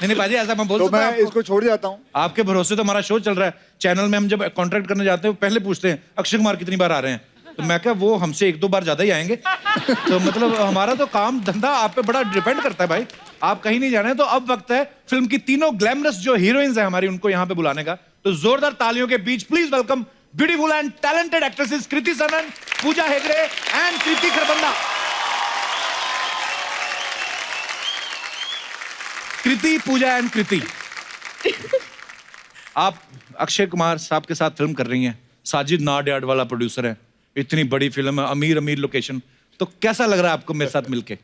नहीं पाजी ऐसा मैं बोल तो सकता हूं मैं आपको। इसको छोड़ जाता हूँ। आपके भरोसे तो हमारा शो चल रहा है चैनल में। हम जब कॉन्ट्रैक्ट करने जाते हैं पहले पूछते हैं अक्षय कुमार कितनी बार आ रहे हैं, तो मैं क्या वो हमसे 1-2 बार ज्यादा ही आएंगे। तो मतलब हमारा तो काम धंधा आप पे बड़ा डिपेंड करता है भाई। आप कहीं नहीं जाने। तो अब वक्त है फिल्म की तीनों ग्लैमरस जो हीरोइंस हैं हमारी उनको यहाँ पे बुलाने का। तो जोरदार तालियों के बीच please welcome beautiful and talented actresses Kriti Sanon, Pooja Hegde and Kriti Kharbanda. Kriti, Pooja and Kriti, आप अक्षय कुमार साहब के साथ फिल्म कर रही हैं। साजिद नाडियाड वाला प्रोड्यूसर है, इतनी बड़ी फिल्म है, अमीर लोकेशन। तो कैसा लग रहा है आपको मेरे साथ मिलके?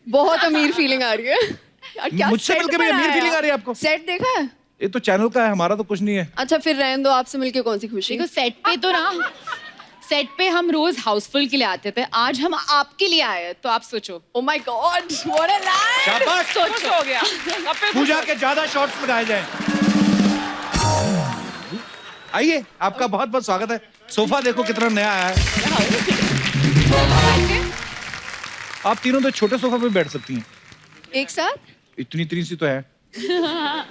बहुत अमीर फीलिंग आ रही है यार। क्या मुझसे मिलके भी अमीर फीलिंग आ रही है आपको? सेट देखा है? ये तो चैनल का है, हमारा तो कुछ नहीं है। अच्छा फिर रहने दो, आपसे मिलके कौन सी खुशी। देखो सेट पे तो ना, सेट पे हम रोज हाउसफुल के लिए आते थे, आज हम आपके लिए आए हैं। तो आप सोचो। Oh my God, what a line. शाबाश, कुछ हो गया। पूजा के ज्यादा शॉट्स लगाए जाएं। आइए, आपका बहुत बहुत स्वागत है। सोफा देखो कितना नया आया है। आप तीनों तो छोटे सोफा पे बैठ सकती हैं एक साथ। इतनी सी तो है।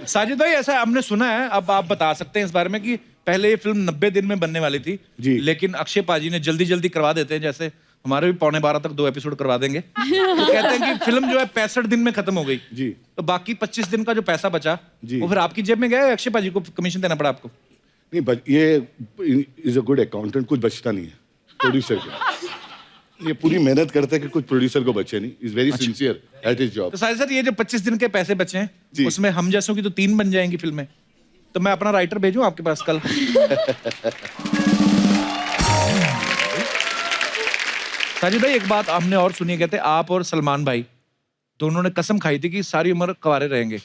साजिद भाई ऐसा हमने सुना है, अब आप बता सकते हैं इस बारे में कि पहले ये फिल्म 90 दिन में बनने वाली थी जी, लेकिन अक्षय पाजी ने जल्दी करवा देते हैं। जैसे हमारे भी 11:15 तक 2 एपिसोड करवा देंगे। तो कहते हैं कि फिल्म जो है 65 दिन में खत्म हो गई जी। तो बाकी 25 दिन का जो पैसा बचा जी, वो फिर आपकी जेब में गया, अक्षय पाजी को कमीशन देना पड़ा आपको? नहीं, बट ये इज अ गुड अकाउंटेंट, कुछ बचता नहीं है प्रोड्यूसर को। ये पूरी मेहनत करता है कि कुछ प्रोड्यूसर को बचे नहीं। Is very sincere at his job. तो साजिद सर ये जो 25 दिन के पैसे बचे हैं उसमें हम जैसों की तो 3 बन जाएंगी फिल्में। तो मैं अपना राइटर भेजूं आपके पास कल? साजिद भाई एक बात हमने और सुनी, कहते आप और सलमान भाई दोनों ने कसम खाई थी कि सारी उम्र कुंवारे रहेंगे।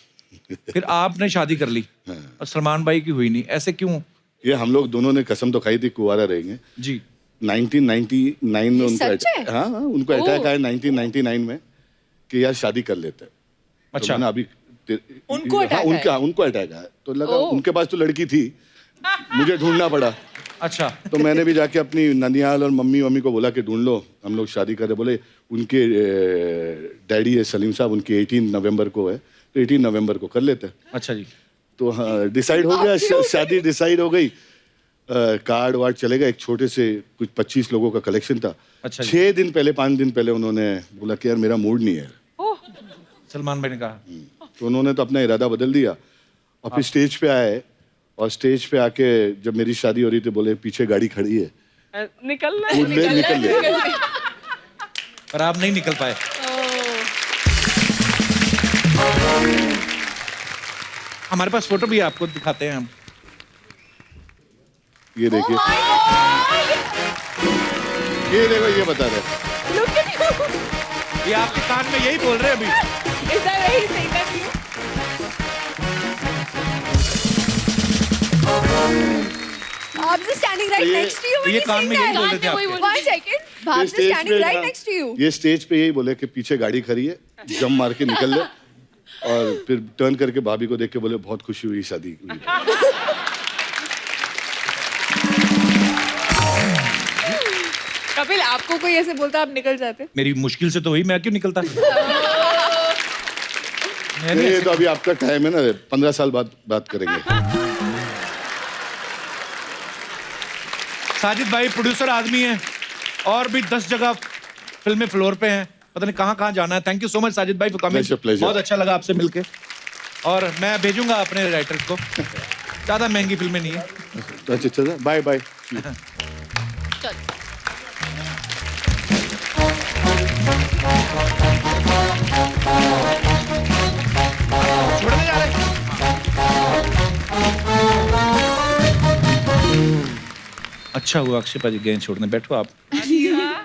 फिर आपने शादी कर ली और सलमान भाई की हुई नहीं, ऐसे क्यों? ये हम लोग दोनों ने कसम तो खाई थी कुंवारा रहेंगे जी। 1999 में उनको सच है? हाँ उनको अटैक आया 1999 में कि यार शादी कर लेते हैं। अच्छा। तो मैंने अभी उनको अटैक आया? उनको अटैक आया तो लगा उनके पास तो लड़की थी, मुझे ढूंढना पड़ा। अच्छा। तो मैंने भी जाके अपनी ननियाल और मम्मी को बोला कि ढूंढ लो, हम लोग शादी कर रहे। बोले उनके डैडी है सलीम साहब, उनकी 18 नवंबर को है, तो 18 नवंबर को कर लेते हैं। अच्छा जी। तो हाँ डिसाइड हो गया, शादी डिसाइड हो गई। कार्ड वार्ड चलेगा, एक छोटे से कुछ 25 लोगों का कलेक्शन था। अच्छा 6 दिन पहले 5 दिन पहले उन्होंने बोला कि यार मेरा मूड नहीं है। सलमान भाई ने कहा तो उन्होंने तो अपना इरादा बदल दिया और फिर स्टेज पे आए और स्टेज पे आके जब मेरी शादी हो रही थी बोले पीछे गाड़ी खड़ी है, निकल निकल पर आप नहीं निकल पाए। हमारे पास फोटो भी है, आपको दिखाते हैं हम। ये देखिए, ये देखो, ये बता रहे ये आपके कान में यही बोल रहे हैं अभी। Is that what he's saying that to you? Bhabs is standing right next to you when ये you कान sing में यही that. बोल रहे थे आपके। 1 second. Bhabs is stage standing पे right ना- next to you. ये स्टेज पे यही बोले कि पीछे गाड़ी खड़ी है, जम मार के निकल ले, और फिर टर्न करके भाभी को देख के बोले बहुत खुशी हुई शादी हुई। कपिल आपको कोई ऐसे बोलता आप निकल जाते? मेरी मुश्किल से तो हुई, मैं क्यों निकलता? ये तो अभी आपका टाइम है ना, 15 साल बाद बात करेंगे। साजिद भाई प्रोड्यूसर आदमी है और भी 10 जगह फिल्में फ्लोर पे हैं, पता नहीं कहाँ जाना है। Thank you so much Sajid भाई फॉर कमिंग, बहुत अच्छा लगा आपसे मिलके, और मैं भेजूंगा अपने राइटर्स को। ज्यादा महंगी फिल्में नहीं है। अच्छा चलो, बाय बाय। छोड़ने जा रहे। अच्छा हुआ अक्षय पाजी गए छोड़ने, बैठो आप।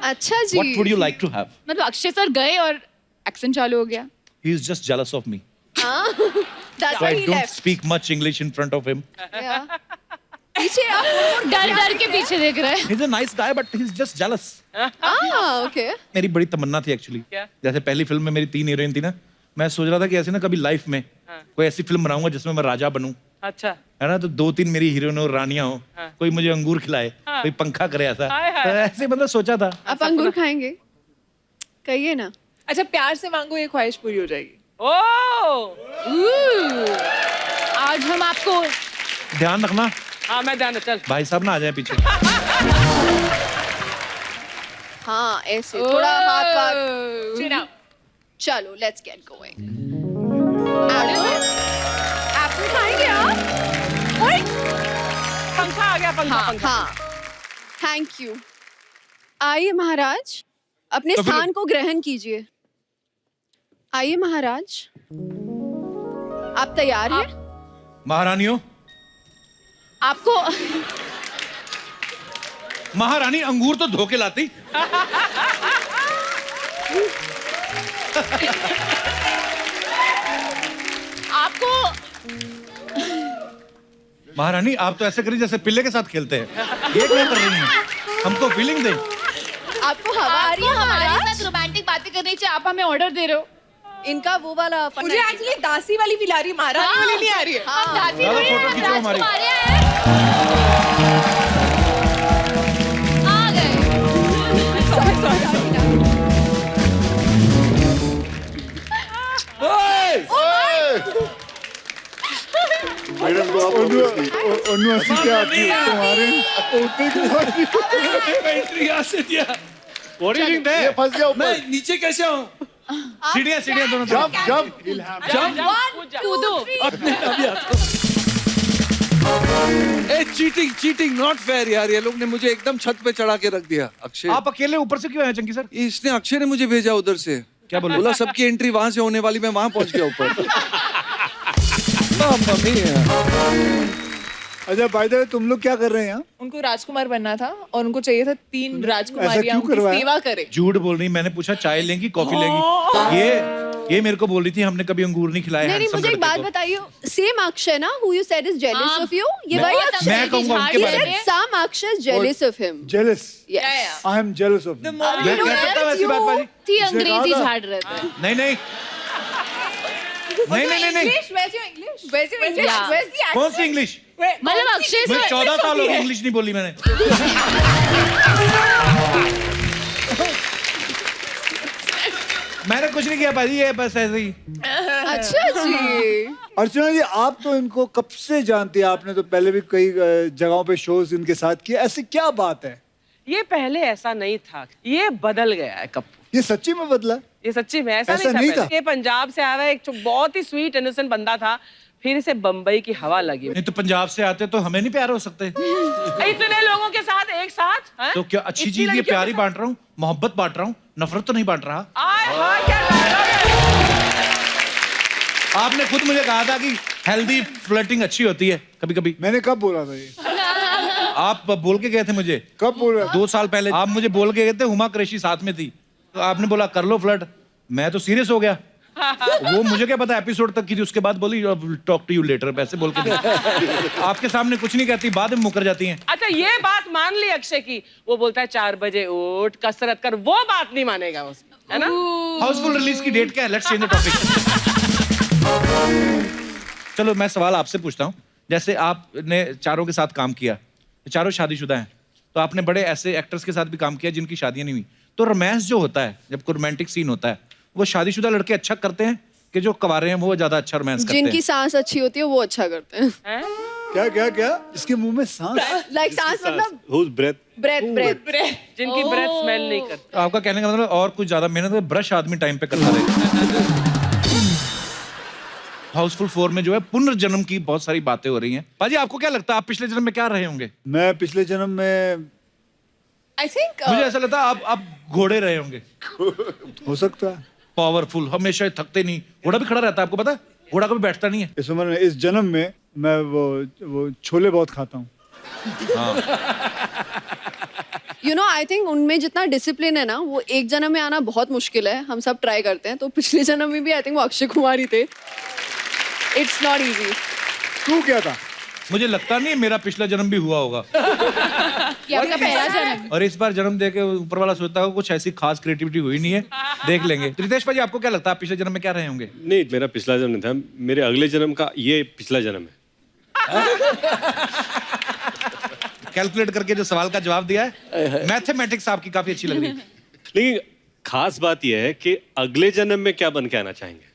अच्छा जी। What would you like to have? मतलब अक्षय सर गए और एक्सेंट चालू हो गया। He is just jealous of me. That's So why I he don't left. speak much English in front of him. Yeah. पीछे आप डर के पीछे देख रहे हैं। He's a nice guy but he's just jealous. Okay. मेरी बड़ी तमन्ना थी एक्चुअली, जैसे पहली फिल्म में मेरी 3 हीरोइन थी ना, मैं सोच रहा था कि ऐसे ना कभी लाइफ में कोई ऐसी फिल्म बनाऊंगा जिसमें मैं राजा बनूं, अच्छा है ना, तो 2-3 मेरी हीरोइन और रानियां हो, कोई मुझे अंगूर खिलाए, कोई पंखा करे ऐसा, तो ऐसे मतलब सोचा था। आप अंगूर खाएंगे? कहिए ना। अच्छा प्यार से मांगो ये ख्वाहिश पूरी हो जाएगी। आज हम आपको ध्यान रखना। हाँ मैं ध्यान, चल भाई साहब ना आ जाए पीछे। हाँ ऐसे थोड़ा हाथ वाथ। चलो लेट्स गेट गोइंग। एप्पल खाएंगे आप? ओए पंखा आ गया, पंखा पंखा। हाँ थैंक यू। आइए महाराज, अपने तो फिर- स्थान को ग्रहण कीजिए। आइए महाराज, आप तैयार हैं? महारानियों, आपको महारानी अंगूर तो धो के लाती। आपको महारानी आप तो ऐसे करिए जैसे पिल्ले के साथ खेलते हैं, ये क्या कर रही हैं? हमको फीलिंग दे। आपको हवा आ रही है हमारे महाराज? साथ रोमांटिक बातें करनी चाहिए, आप हमें ऑर्डर दे रहे हो। इनका वो वाला फन मुझे एक्चुअली दासी वाली फील आ रही है, महारानी वाली नहीं आ रही है। हम दासी ज़्यादा थोड़ी हैं, फोटो खींचो हमारी। राजकुमारी हैं। आ गए। मैडम को आप ये फंस गया ऊपर। नीचे कैसे आऊँ? सीढ़ियाँ दोनों तरफ। जंप कूदो। चीटिंग नॉट फेयर यार, ये लोग ने मुझे एकदम छत पे चढ़ा के रख दिया। अक्षय, आप अकेले ऊपर से क्यों आए चंकी सर? इसने अक्षय ने मुझे भेजा उधर से। क्या बोला? बोला सबकी एंट्री वहां से होने वाली, मैं वहां पहुंच गया ऊपर। मम्मी अच्छा बाय द वे तुम लोग क्या कर रहे हैं यहाँ? उनको राजकुमार बनना था और उनको चाहिए था 3 ऐसा राजकुमारियां क्यों उनकी करवाया? सेवा करे। झूठ बोल रही, मैंने पूछा चाय लेंगी कॉफी लेंगी, ये मेरे को बोल रही थी हमने कभी अंगूर नहीं खिलाए। नहीं handsome मुझे एक लड़के बात को। बताइए, सेम अक्षय ना who you said is jealous of you, ये वही अक्षय मैं कहूंगा उनके He बारे said में। some Akshay is jealous of him. Jealous. Yes. I am jealous of him. मैं कह सकता हूँ ऐसी बात बाजी? थी अंग्रेजी झाड़ रहे थे। नहीं नहीं नहीं नहीं नहीं इंग्लिश वैसे हो इंग्लिश वैसे हो English, Yeah. where's the कौन accent? सी इंग्लिश? मतलब अक्षय मैं सर 14 साल हो गए इंग्लिश नहीं बोली मैंने। मैंने कुछ नहीं किया भाजी, ये बस ऐसे ही। अच्छा जी। अर्चना जी आप तो इनको कब से जानती हैं? आपने तो पहले भी कई जगहों पे शोज इनके साथ किए, ऐसी क्या बात है? ये पहले ऐसा नहीं था, ये बदल गया है कप्पू। ये सच्ची में बदला? ये सच्ची में ऐसा ऐसा नहीं था, नहीं पहले। था। ये पंजाब से आया हुआ एक बहुत ही स्वीट इनोसेंट बंदा था, फिर इसे बम्बई की हवा लगी। नहीं तो पंजाब से आते तो हमें नहीं प्यार हो सकते? इतने लोगों के साथ एक साथ हैं? तो क्या अच्छी इतनी चीज ये लड़कियों प्यार के ही बांट रहा हूँ, मोहब्बत बांट रहा हूँ, नफरत तो नहीं बांट रहा। आय हाय क्या डायलॉग है। आपने खुद मुझे कहा था कि हेल्दी फ्लर्टिंग अच्छी होती है कभी कभी। मैंने कब बोला था ये? आप बोल के गए थे मुझे। कब बोल रहा? 2 साल पहले आप मुझे बोल के गए थे, हुमा कुरैशी साथ में थी, तो आपने बोला कर लो फ्लर्ट, मैं तो सीरियस हो गया। वो मुझे क्या पता एपिसोड तक की थी, उसके बाद बोली टॉक टू यू लेटर, पैसे बोल के दी। आपके सामने कुछ नहीं कहती, बाद में मुकर जाती हैं। अच्छा ये बात मान ली अक्षय की, वो बोलता है 4 बजे उठ कसरत कर, वो बात नहीं मानेगा उसकी, है ना? हाउसफुल रिलीज की डेट क्या है? Let's change the topic. चलो मैं सवाल आपसे पूछता हूँ, जैसे आपने चारों के साथ काम किया, चारों शादीशुदा हैं, तो आपने बड़े ऐसे एक्टर्स के साथ भी काम किया जिनकी शादियां नहीं हुई, तो रोमांस जो होता है, जब कोई रोमांटिक सीन होता है, वो शादीशुदा लड़के अच्छा करते हैं कि जो कवारे हैं वो ज्यादा अच्छा रोमांस करते हैं? जिनकी सांस अच्छी होती है वो अच्छा करते हैं। क्या क्या क्या? इसके मुंह में सांस? लाइक सांस मतलब ब्रेथ। जिनकी ब्रेथ स्मेल नहीं करती। तो आपका कहने का मतलब और कुछ ज्यादा मेहनत है, ब्रश आदमी टाइम पे करता रहे। हाउसफुल 4 में जो है पुनर्जन्म की बहुत सारी बातें हो रही हैं। पाजी आपको क्या लगता है आप पिछले जन्म में क्या रहे होंगे? मैं पिछले जन्म में आई थिंक मुझे ऐसा लगता है आप घोड़े रहे होंगे। हो सकता है। पावरफुल, हमेशा थकते नहीं, घोड़ा भी खड़ा रहता है, आपको पता है? घोड़ा कभी बैठता नहीं है। इस उम्र में, इस जन्म में मैं वो छोले बहुत खाता हूँ। यू नो आई थिंक उनमें जितना डिसिप्लिन है ना, वो एक जन्म में आना बहुत मुश्किल है। हम सब ट्राई करते हैं, तो पिछले जन्म में भी आई थिंक वो अक्षय कुमार ही थे। It's not easy. तू क्या था? मुझे लगता नहीं मेरा पिछला जन्म भी हुआ होगा। ये आपका पहला जन्म। और इस बार जन्म देके ऊपर वाला सोचता है कुछ ऐसी खास क्रिएटिविटी हुई नहीं है, देख लेंगे। रितेश भाई आपको क्या लगता है आप पिछले जन्म में क्या रहे होंगे? नहीं, मेरा पिछला जन्म नहीं था, मेरे अगले जन्म का ये पिछला जन्म है। कैलकुलेट करके जो सवाल का जवाब दिया है, मैथमेटिक्स आपकी काफी अच्छी लग रही है। लेकिन खास बात यह है कि अगले जन्म में क्या बन के आना चाहेंगे?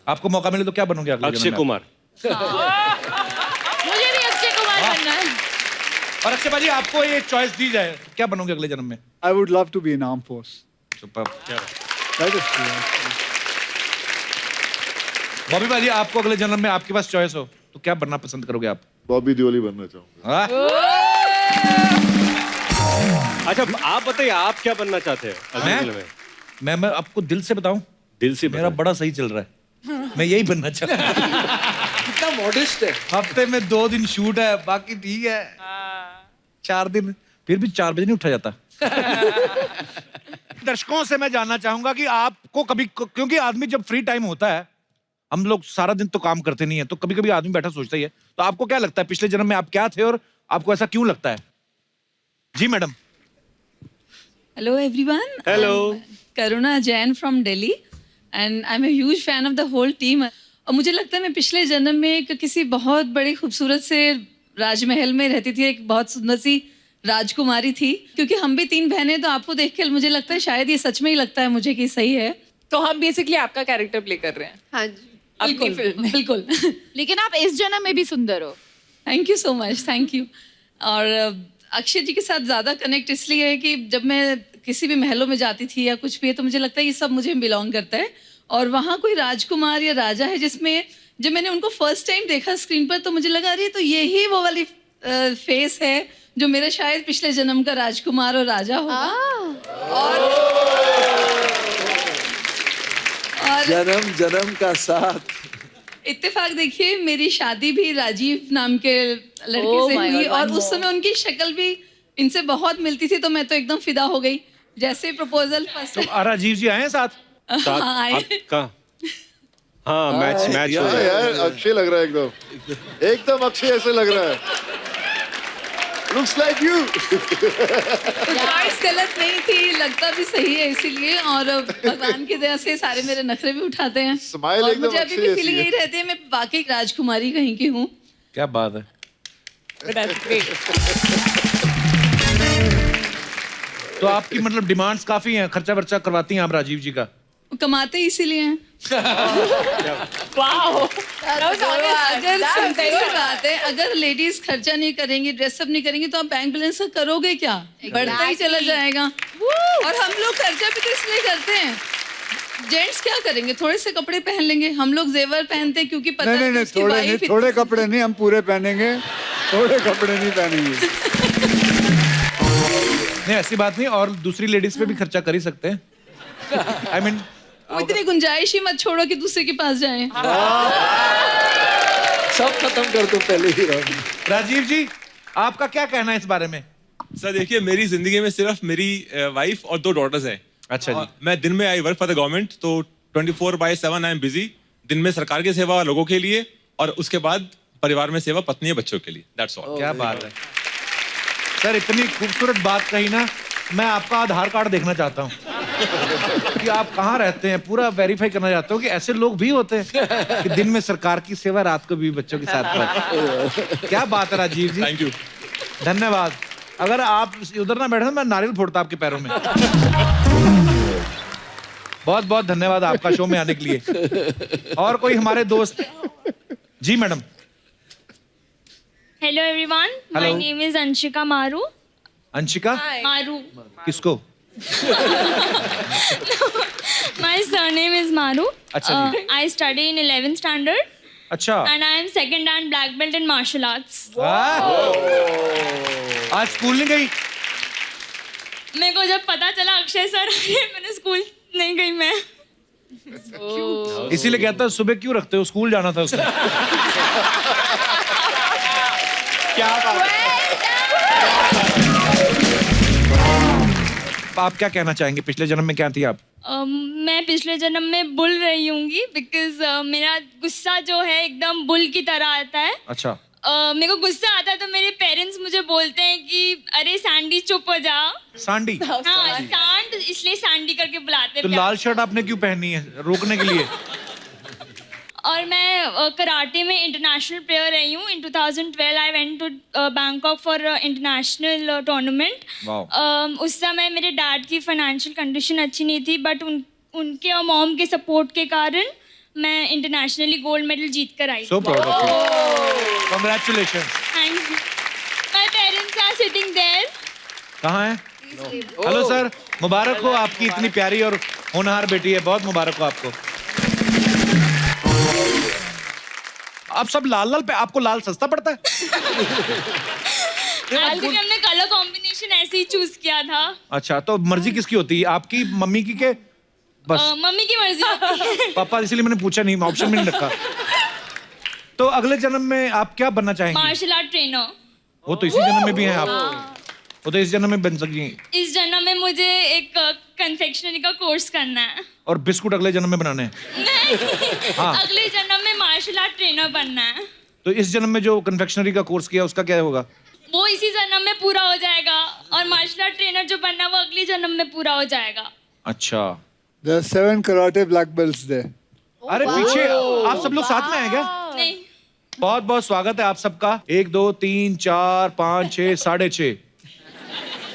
आपको मौका मिले तो क्या बनोगे अगले अक्षय जन्म में? कुमार। मुझे भी अक्षय कुमार बनना है। और अक्षय भाजी आपको ये चॉइस दी जाए, क्या बनोगे अगले जन्म में? I would love to be in armed force. Super. That is true. Bobby भाजी आपको अगले जन्म में आपके पास चॉइस हो तो क्या बनना पसंद करोगे आप? बॉबी देओली बनना चाहूंगा। अच्छा आप बताइए, आप क्या बनना चाहते हैं अगले जन्म में? मैं आपको दिल से बताऊं, दिल से मेरा बड़ा सही चल रहा है, मैं यही बनना चाहता हूँ। कितना मॉडेस्ट है। हफ्ते में 2 दिन शूट है, बाकी ठीक है 4 दिन, फिर भी 4 बजे नहीं उठा जाता। दर्शकों से मैं जानना चाहूंगा कि आपको कभी, क्योंकि आदमी जब फ्री टाइम होता है, हम लोग सारा दिन तो काम करते नहीं है, तो कभी कभी आदमी बैठा सोचता ही है, तो आपको क्या लगता है पिछले जन्म में आप क्या थे और आपको ऐसा क्यों लगता है? जी madam. Hello everyone. Hello. I'm Karuna Jain from Delhi and I'm a huge fan of the whole team. और मुझे लगता है मैं पिछले जन्म में एक किसी बहुत बड़ी खूबसूरत से राजमहल में रहती थी, एक बहुत सुंदर सी राजकुमारी थी। क्योंकि हम भी 3 बहनें, तो आपको देख के मुझे लगता है शायद ये सच में ही लगता है मुझे कि सही है। तो हम बेसिकली आपका कैरेक्टर प्ले कर रहे हैं। हाँ जी, अपनी फिल्म में। बिल्कुल। लेकिन आप इस जन्म में भी सुंदर हो। Thank you so much, thank you. और अक्षय जी के साथ ज़्यादा कनेक्ट इसलिए है कि जब मैं किसी भी महलों में जाती थी या कुछ भी है, तो मुझे लगता है ये सब मुझे बिलोंग करता है। और वहाँ कोई राजकुमार या राजा है जिसमें, जब मैंने उनको फर्स्ट टाइम देखा स्क्रीन पर, तो मुझे लगा अरे तो यही वो वाली फेस है जो मेरा शायद पिछले जन्म का राजकुमार और राजा होगा। और जन्म जन्म का साथ। इत्तेफाक देखिए, मेरी शादी भी राजीव नाम के लड़के से हुई और उस समय उनकी शक्ल भी इनसे बहुत मिलती थी, तो मैं तो एकदम फिदा हो गई। जैसे प्रपोजल फर्स्ट तो राजीव जी आए हैं साथ? हाँ, मैच हो यार, यार अक्षय लग रहा है एकदम अक्षय ऐसे लग रहा है। Looks like you. चॉइस गलत नहीं थी, लगता भी सही है इसीलिए। और भगवान की दया से सारे मेरे नखरे भी उठाते हैं। Smile और एकदम मुझे अभी भी अच्छी फीलिंग है। यही रहती है मैं वाकई राजकुमारी कहीं की हूँ। क्या बात है। तो आपकी मतलब डिमांड्स काफी हैं, खर्चा वर्चा करवाती हैं आप राजीव जी का? कमाते ही इसीलिए हैं। वाओ, अगर सिंपल सी बात है, अगर लेडीज खर्चा नहीं करेंगी, ड्रेसअप नहीं करेंगी, तो आप बैंक बैलेंस का करोगे क्या? बढ़ता ही चला जाएगा। और हम लोग खर्चा भी तो इसलिए करते हैं। जेंट्स क्या करेंगे? थोड़े से कपड़े पहन लेंगे, हम लोग जेवर पहनते हैं क्योंकि पता नहीं, थोड़े कपड़े नहीं, हम पूरे पहनेंगे, थोड़े कपड़े नहीं पहनेंगे। नहीं ऐसी बात नहीं, और दूसरी लेडीज पे भी खर्चा कर ही सकते हैं। I mean, इतनी गुंजाइश ही मत छोड़ो कि दूसरे के पास जाएं। सब खत्म कर दो पहले ही। राजीव जी आपका क्या कहना है इस बारे में? सर देखिए, मेरी जिंदगी में सिर्फ मेरी वाइफ और 2 डॉटर्स हैं। अच्छा जी। मैं दिन में I work for the government, तो 24/7 आई एम बिजी। दिन में सरकार की सेवा लोगों के लिए, और उसके बाद परिवार में सेवा पत्नी और बच्चों के लिए। That's all. क्या बात है सर, इतनी खूबसूरत बात कही ना। मैं आपका आधार कार्ड देखना चाहता हूँ कि आप कहाँ रहते हैं, पूरा वेरीफाई करना चाहता हूँ कि ऐसे लोग भी होते हैं कि दिन में सरकार की सेवा, रात को भी बच्चों के साथ। क्या बात है राजीव जी, थैंक यू, धन्यवाद। अगर आप उधर ना बैठे मैं नारियल फोड़ता आपके पैरों में। बहुत बहुत धन्यवाद आपका शो में आने के लिए। और कोई हमारे दोस्त? जी madam. Hello everyone, my name is Anshika Maru. Anshika Maru किसको? My surname is Maru. अच्छा जी। I study in 11th standard अच्छा। And I am second and black belt in martial arts. आज स्कूल नहीं गई? मेरे को जब पता चला अक्षय सर आए, मैंने स्कूल नहीं गई मैं। इसीलिए कहता है सुबह क्यों रखते हो, स्कूल जाना था उसने। क्या बात है। आप क्या कहना चाहेंगे, पिछले जन्म में क्या थी आप? मैं पिछले जन्म में बुल रही हूँगी, बिकॉज मेरा गुस्सा जो है एकदम बुल की तरह आता है। अच्छा। मेरे को गुस्सा आता है तो मेरे पेरेंट्स मुझे बोलते हैं कि अरे सैंडी चुप हो जा। सांडी? हाँ, सांड, इसलिए सैंडी करके बुलाते तो हैं। लाल शर्ट आपने क्यों पहनी है, रोकने के लिए? और मैं कराटे में इंटरनेशनल प्लेयर रही हूँ। In 2012 I went to Bangkok for international tournament. उस समय मेरे डैड की फाइनेंशियल कंडीशन अच्छी नहीं थी, बट उनके और मॉम के सपोर्ट के कारण मैं इंटरनेशनली गोल्ड मेडल जीत कर आई। So proud of you. Congratulations. Thank you. My parents are sitting there. कहाँ है? हेलो सर, मुबारक हो, आपकी इतनी प्यारी और होनहार बेटी है, बहुत मुबारक हो आपको। आप सब लाल लाल पे, आपको लाल सस्ता पड़ता है? एक्चुअली हमने कलर कॉम्बिनेशन ऐसे ही चूज किया था। अच्छा, तो मर्जी किसकी होती है, आपकी, मम्मी की के बस? मम्मी की मर्जी होती है। पापा, इसीलिए मैंने पूछा नहीं, ऑप्शन में नहीं रखा। तो अगले जन्म में आप क्या बनना चाहेंगे? Martial art trainer. वो तो इसी जन्म में भी हैं आप, वो तो इस जन्म में बन सकेंगे। इस जन्म में मुझे एक कन्फेक्शनरी का कोर्स करना है। और बिस्कुट अगले जन्म में बनाने हैं? हाँ। अगले जन्म में मार्शल आर्ट ट्रेनर बनना है। तो इस जन्म में जो कन्फेक्शनरी का कोर्स किया उसका क्या होगा? वो इसी जन्म में पूरा हो जाएगा, और मार्शल आर्ट ट्रेनर जो बनना है वो अगले जन्म में पूरा हो जाएगा। अच्छा। There are 7 karate black belts there. अरे पीछे आप सब लोग साथ में हैं क्या? नहीं। बहुत बहुत स्वागत है आप सबका। 1 2 3 4 5 6 6.5।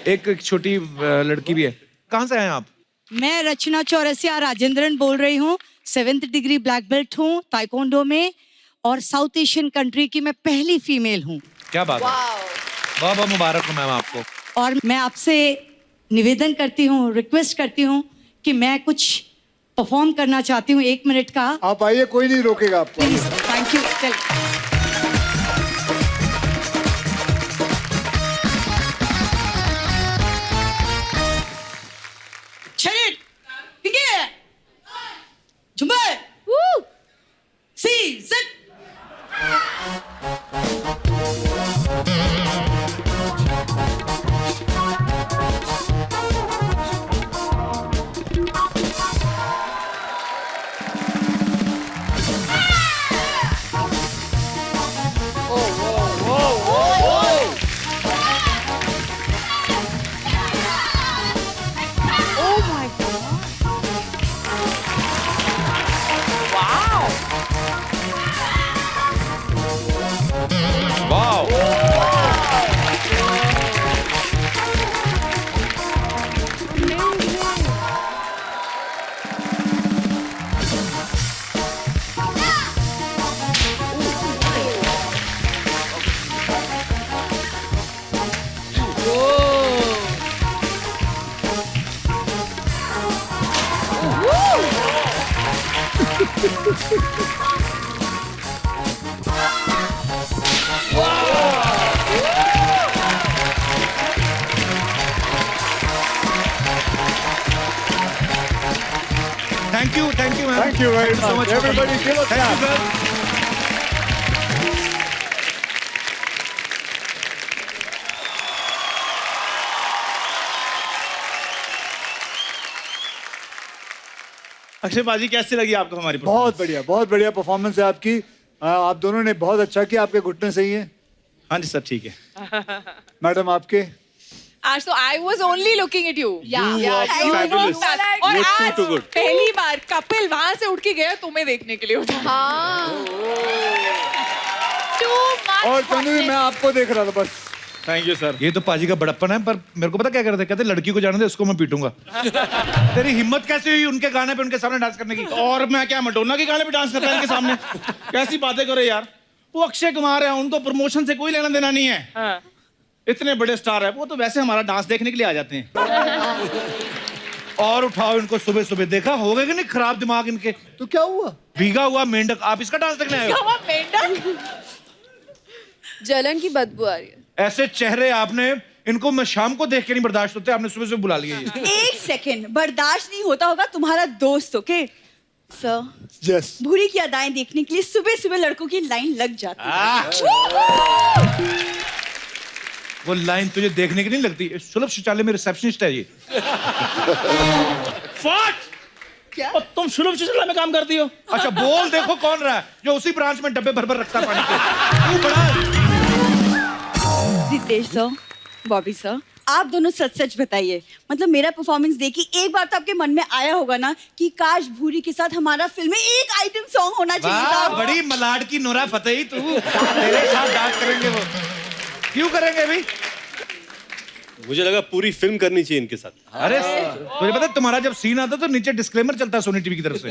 एक छोटी लड़की भी है। कहाँ से हैं आप? मैं रचना चौरसिया राजेंद्रन बोल रही हूँ। 7th डिग्री ब्लैक बेल्ट हूँ ताइक्वांडो में, और साउथ एशियन कंट्री की मैं पहली फीमेल हूँ। क्या बात है, बहुत बहुत मुबारक हो मैम आपको। और मैं आपसे निवेदन करती हूँ, रिक्वेस्ट करती हूँ कि मैं कुछ परफॉर्म करना चाहती हूँ 1 मिनट का। आप आइए, कोई नहीं रोकेगा आपको। Thank you. चलिए, ठीक है, झुमर, season. Thank you, ma'am. Thank you very so much. for Everybody coming. give a Thank you, clap. sir. Akshay बाजी कैसी लगी आपको हमारी बहुत बढ़िया परफॉर्मेंस है आपकी। आप दोनों ने बहुत अच्छा किया। आपके घुटने सही है? हाँ जी सर ठीक है। मैडम आपके? आज तो I was only looking at you. और आज पहली बार कपिल वहां से उठ के गया तुम्हें देखने के लिए उठा। और चंदू जी मैं आपको देख रहा था बस। Thank you sir. ये तो पाजी का बड़प्पन है, पर मेरे को पता क्या कर रहे थे, कहते लड़की को जाने दे, उसको मैं पीटूंगा। तेरी हिम्मत कैसे हुई उनके गाने पे उनके सामने डांस करने की? और मैं क्या मैडोना के गाने पे डांस करता है इनके सामने? कैसी बातें करो यार। वो अक्षय कुमार है, उनको प्रमोशन से कोई लेना देना नहीं है। हाँ। इतने बड़े स्टार है वो, तो वैसे हमारा डांस देखने के लिए आ जाते हैं। और उठाओ इनको सुबह सुबह, देखा हो गए कि नहीं खराब दिमाग इनके? तो क्या हुआ? भीगा हुआ मेंढक, आप इसका डांस देखने आए हो? जलन की बदबू आ रही है। ऐसे चेहरे आपने, इनको मैं शाम को देख के नहीं बर्दाश्त होते, आपने सुबह सुबह बुला लिया। एक सेकंड, बर्दाश्त नहीं होता होगा तुम्हारा दोस्त, ओके सर? यस। भूरी की अदाएं देखने के लिए सुबह सुबह लड़कों की लाइन लग जाती है। वो लाइन तुझे देखने की नहीं लगती, सुलभ शौचालय में रिसेप्शनिस्ट है ये। क्या? और तुम सुलभ शौचालय में काम करती हो? अच्छा बोल देखो कौन रहा है जो उसी ब्रांच में डब्बे भर भर रखता है पानी के। तू बड़ा रितेश सर, बॉबी सर, आप दोनों सच सच बताइए, मतलब मेरा परफॉर्मेंस देखी एक बार तो आपके मन में आया होगा ना कि काश भूरी के साथ हमारा फिल्म में एक आइटम सॉन्ग होना चाहिए था। बड़ी मलाड की नोरा फतेही तू, तेरे साथ डांस करेंगे वो। क्यों करेंगे भाई? मुझे लगा पूरी फिल्म करनी चाहिए इनके साथ। अरे तुझे पता है तुम्हारा जब सीन आता तो नीचे डिस्क्लेमर चलता है सोनी टीवी की तरफ से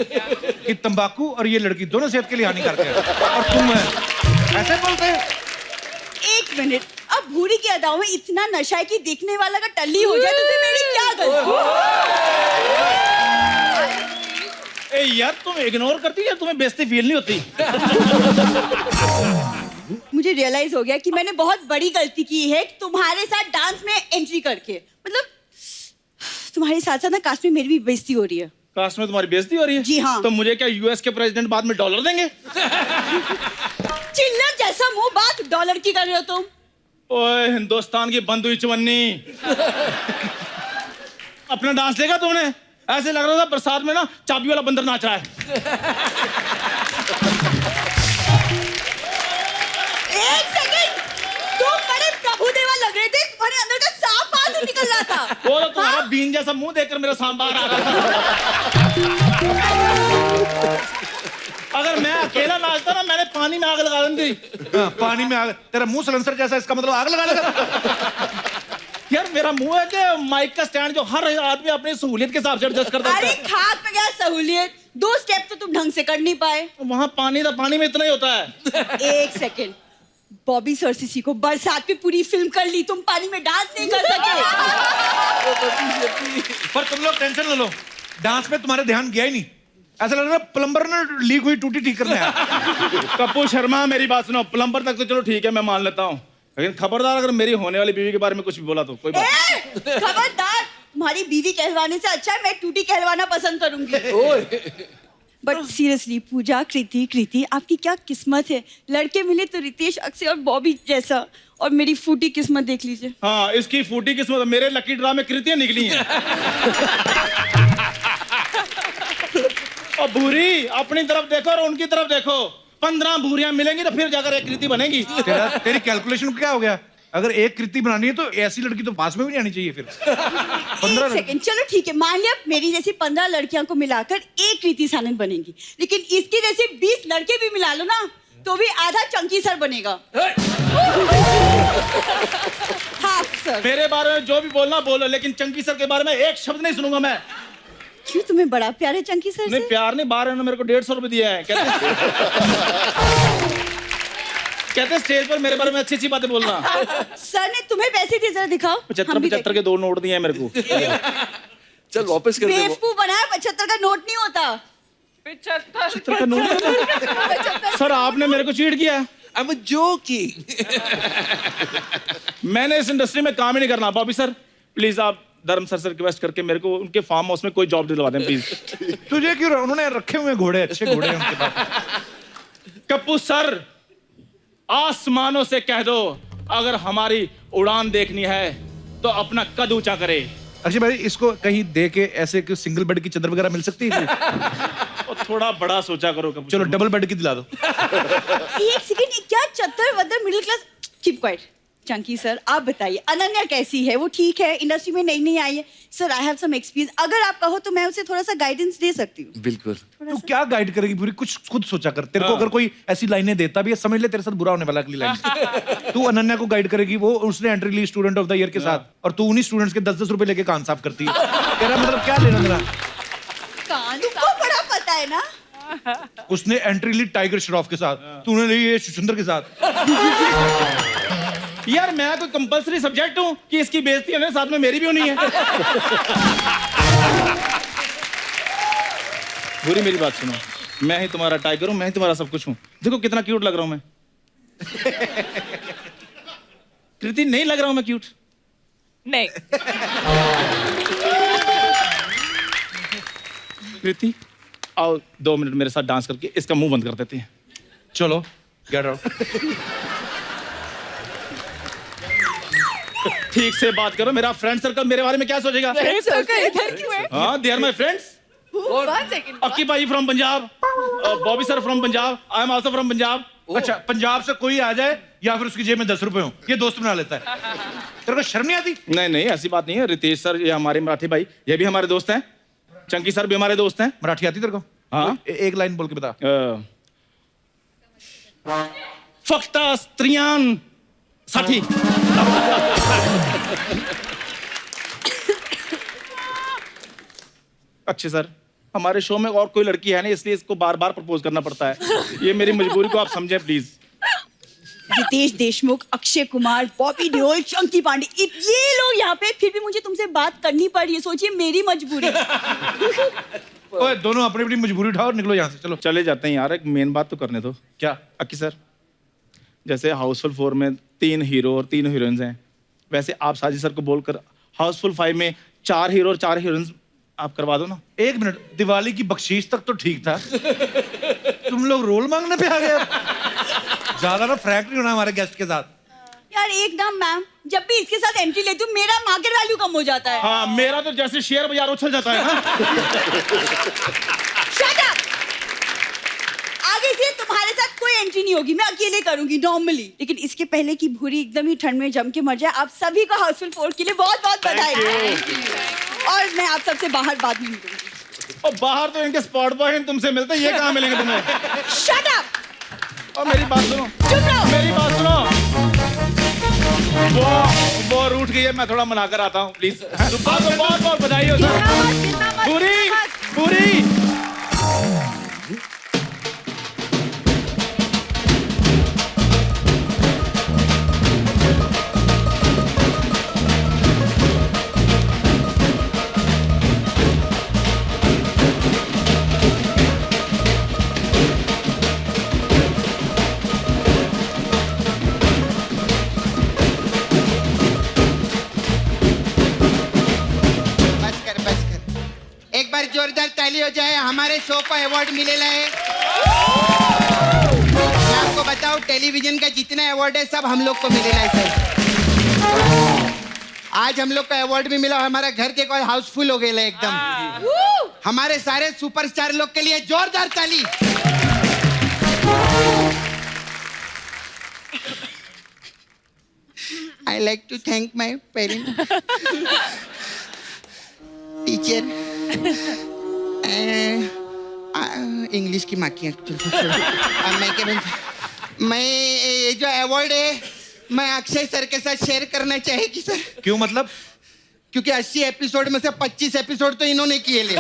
कि तंबाकू और ये लड़की दोनों सेहत के लिए हानिकारक है, और तुम ऐसे बोलते हैं। एक मिनट, अब भूरी की अदाओं में इतना नशा है कि देखने वाला का टल्ली हो जाए तो फिर मेरी क्या गलती? ए यार तुम इग्नोर करती है, तुम्हें बेइज्जती फील नहीं होती? मुझे रियलाइज हो गया कि मैंने बहुत बड़ी गलती की है तुम्हारे साथ डांस में एंट्री करके। मतलब तुम्हारे साथ साथ ना कास्ट में मेरी भी बेइज्जती हो रही है। कास्ट में तुम्हारी बेइज्जती हो रही है? जी हाँ। तो मुझे क्या यूएस के प्रेसिडेंट बाद में डॉलर देंगे? चिल्लर जैसा मुंह, बात डॉलर की कर रहे हो तुम? ओए हिंदुस्तान की बंद हुई चवन्नी, अपना डांस देखा तुमने? ऐसे लग रहा था बरसात में ना चाबी वाला बंदर नाच रहा है। एक सेकंड, तुम बड़े प्रभुदेवा लग रहे थे, तुम्हारे अंदर का सांप बाहर से निकल रहा था। वो तो तुम्हारा बीन जैसा मुंह देखकर मेरा सांप बाहर आ रहा था। अगर मैं अकेला नाचता ना, मैंने पानी में आग लगा दी थी। पानी में आग? तेरा मुंह सलेंसर जैसा, इसका मतलब आग लगा लगा। यार मेरा मुंह है कि माइक का स्टैंड जो हर आदमी अपनी सहूलियत के हिसाब से एडजस्ट करता है। अरे खाक में क्या सहूलियत, 2 स्टेप तो तुम ढंग से कर नहीं पाए। वहाँ पानी था, पानी में इतना ही होता है। एक सेकंड, बॉबी सर से सीखो, बरसात में पूरी फिल्म कर ली, तुम पानी में डांस नहीं कर सके। पर तुम लोग टेंशन न लो, डांस में तुम्हारे ध्यान गया ही नहीं। ऐसा लग रहा है प्लम्बर ने लीक हुई टूटी ठीक करने आया। कपूर शर्मा मेरी बात सुनो, प्लम्बर तक तो चलो ठीक है मैं मान लेता हूँ, लेकिन खबरदार अगर मेरी होने वाली बीवी के बारे में कुछ भी बोला तो कोई बात। खबरदार, तुम्हारी बीवी कहलवाने से अच्छा है मैं टूटी कहलवाना पसंद करूंगी। बट सीरियसली पूजा, कृति आपकी क्या किस्मत है, लड़के मिले तो रितेश, अक्षय और बॉबी जैसा, और मेरी फूटी किस्मत देख लीजिए। हाँ इसकी फूटी किस्मत, मेरे लकी ड्रा में कृतियां निकली हैं। और भूरी अपनी तरफ देखो और उनकी तरफ देखो, 15 भूरियां मिलेंगी तो फिर जाकर एक कृति बनेगी। तेरी कैलकुलेशन क्या हो गया? अगर एक कृति बनानी है तो ऐसी लड़की तो पास में भी नहीं आनी चाहिए फिर। 15 सेकंड, चलो ठीक है, मान लिया मेरी जैसी 15 लड़कियों को मिलाकर एक कृति सानंद बनेगी, लेकिन इसकी जैसे 20 लड़के भी मिला लो ना तो भी आधा चंकी सर बनेगा। हाँ सर। मेरे बारे में जो भी बोलना बोलो, लेकिन चंकी सर के बारे में एक शब्द नहीं सुनूंगा मैं। क्यों, तुम्हें बड़ा प्यार है चंकी सर से? नहीं प्यार नहीं, बाहर ने मेरे को 150 रुपए दिया है, कहते स्टेज पर मेरे बारे में अच्छी अच्छी बातें बोलना। सर ने तुम्हें पैसे दिए, जरा दिखाओ। 75 के 2 नोट दिए हैं मेरे को। चल वापस कर दे। बेवकूफ बनाया, 75 का नोट नहीं होता। 75 का नोट? सर आपने मेरे को चीट किया। I'm joking. मैंने इस इंडस्ट्री में काम ही नहीं करना। बॉबी सर प्लीज आप धर्म सर से रिक्वेस्ट करके मेरे को उनके फार्म हाउस में कोई जॉब दिलवा दें प्लीज। तुझे क्यों, उन्होंने रखे हुए घोड़े, अच्छे घोड़े हैं उनके पास। कप्पू सर आसमानों से कह दो अगर हमारी उड़ान देखनी है तो अपना कद ऊंचा करे, अक्षय भाई इसको कहीं दे के ऐसे कि सिंगल बेड की चादर वगैरह मिल सकती है? थोड़ा बड़ा सोचा करो कब। चलो डबल बेड की दिला दो। एक सेकंड, क्या चत्तर वत्तर middle class. Keep quiet. Chunky sir आप बताइए अनन्या कैसी है? वो ठीक है, इंडस्ट्री में नई नई आई है। Sir I have some experience, अगर आप कहो तो मैं उसे थोड़ा सा गाइडेंस दे सकती हूँ। बिल्कुल। तू क्या गाइड करेगी पूरी? कुछ खुद सोचा कर। तेरे को अगर कोई ऐसी लाइनें देता भी है, समझ ले तेरे साथ बुरा होने वाला अगली लाइन। तू अनन्या को गाइड करेगी, वो उसने एंट्री ली स्टूडेंट ऑफ द ईयर के साथ, और तू उन्हीं स्टूडेंट्स के 10-10 रुपए लेके कान साफ करती है। तेरा मतलब क्या लेना मेरा? तुमको बड़ा पता है ना। उसने एंट्री ली टाइगर श्रॉफ के साथ, तूने ली ये सुंदर के साथ। यार मैं कोई कंपलसरी सब्जेक्ट हूँ कि इसकी बेइज्जती होने साथ में मेरी भी होनी है? बुरी मेरी बात सुनो, मैं ही तुम्हारा टाइगर हूँ, मैं ही तुम्हारा सब कुछ हूँ। देखो कितना क्यूट लग रहा हूँ मैं। कृति नहीं लग रहा हूँ मैं क्यूट? नहीं। कृति आओ 2 मिनट मेरे साथ डांस करके इसका मुंह बंद कर देते हैं। चलो गेट आउट। ठीक से बात करो, मेरा फ्रेंड सर्कल मेरे बारे में क्या सोचेगा? फ्रेंड सर्कल इधर क्यों है? हाँ, दे आर माय फ्रेंड्स। अक्की भाई from Punjab, Bobby sir from Punjab, I am also from Punjab. अच्छा, पंजाब से कोई आ जाए या फिर उसकी जेब में 10 रुपए हो, ये दोस्त बना लेता है। तेरे को शर्म नहीं आती? नहीं नहीं, ऐसी बात नहीं है। रितेश सर ये हमारे मराठी भाई, ये भी हमारे दोस्त हैं। चंकी सर भी हमारे दोस्त हैं। मराठी आती तेरे को? हाँ, एक लाइन बोल के बता। फक्त स्त्रियां साठी। अच्छे सर, हमारे शो में और कोई लड़की है नहीं, इसलिए इसको बार बार प्रपोज करना पड़ता है। ये मेरी मजबूरी को आप समझें प्लीज। रितेश देशमुख, अक्षय कुमार, बॉबी देओल, चंकी पांडे, ये लोग यहाँ पे, फिर भी मुझे तुमसे बात करनी पड़ रही है। सोचिए मेरी मजबूरी। ओए दोनों अपनी अपनी मजबूरी उठाओ और निकलो यहाँ से। चलो चले जाते हैं यार, एक मेन बात तो करने दो। क्या? अक्की सर, जैसे हाउसफुल 4 में 3 हीरो और 3 हीरोइंस हैं, वैसे आप साजिद सर को बोलकर हाउसफुल 5 में 4 हीरो और 4 हीरोइंस आप करवा दो ना। 1 मिनट, दिवाली की बख्शीश तक तो ठीक था, तुम लोग रोल मांगने पे आ गए। ज्यादा ना फ्रैंक नहीं होना हमारे गेस्ट के साथ। यार एकदम मैम, जब भी इसके साथ एंट्री लेती हूँ मेरा मार्केट वैल्यू कम हो जाता है। हाँ, मेरा तो जैसे शेयर बाजार उछल जाता है ना। Shut up! आगे से तुम्हारे साथ कोई एंट्री नहीं होगी, मैं अकेले करूंगी नॉर्मली। लेकिन इसके पहले कि भूरी एकदम ही ठंड में जम के मर जाए, आप सभी को हाउसफुल 4 के लिए बहुत बहुत बधाई। और मैं आप सबसे बाहर बाद में मिलूंगी। और बाहर तो इनके स्पॉट बॉय तुमसे मिलते, ये कहाँ मिलेंगे तुम्हें? Shut up! और मेरी बात सुनो, चुप रहो। मेरी बात सुनो। वो रूठ गई है, मैं थोड़ा मना कर आता हूँ प्लीज। बहुत बहुत बधाई हो सर। पूरी पूरी जोरदार ताली हो जाए, हमारे शो को अवार्ड मिलेला है। मैं आपको बताऊं, टेलीविजन का जितना अवार्ड है सब हम लोग को मिलेला है सर। आज हम लोग को अवार्ड भी मिला, हमारा घर के कोई हाउसफुल हो गया एकदम। हमारे सारे सुपरस्टार लोग के लिए जोरदार ताली। I like to thank my parents, teacher, English की माँ की मैं ये जो अवार्ड है मैं अक्षय सर के साथ शेयर करना चाहेगी सर। क्यों मतलब? क्योंकि 80 एपिसोड में से 25 एपिसोड तो इन्होंने किए ले।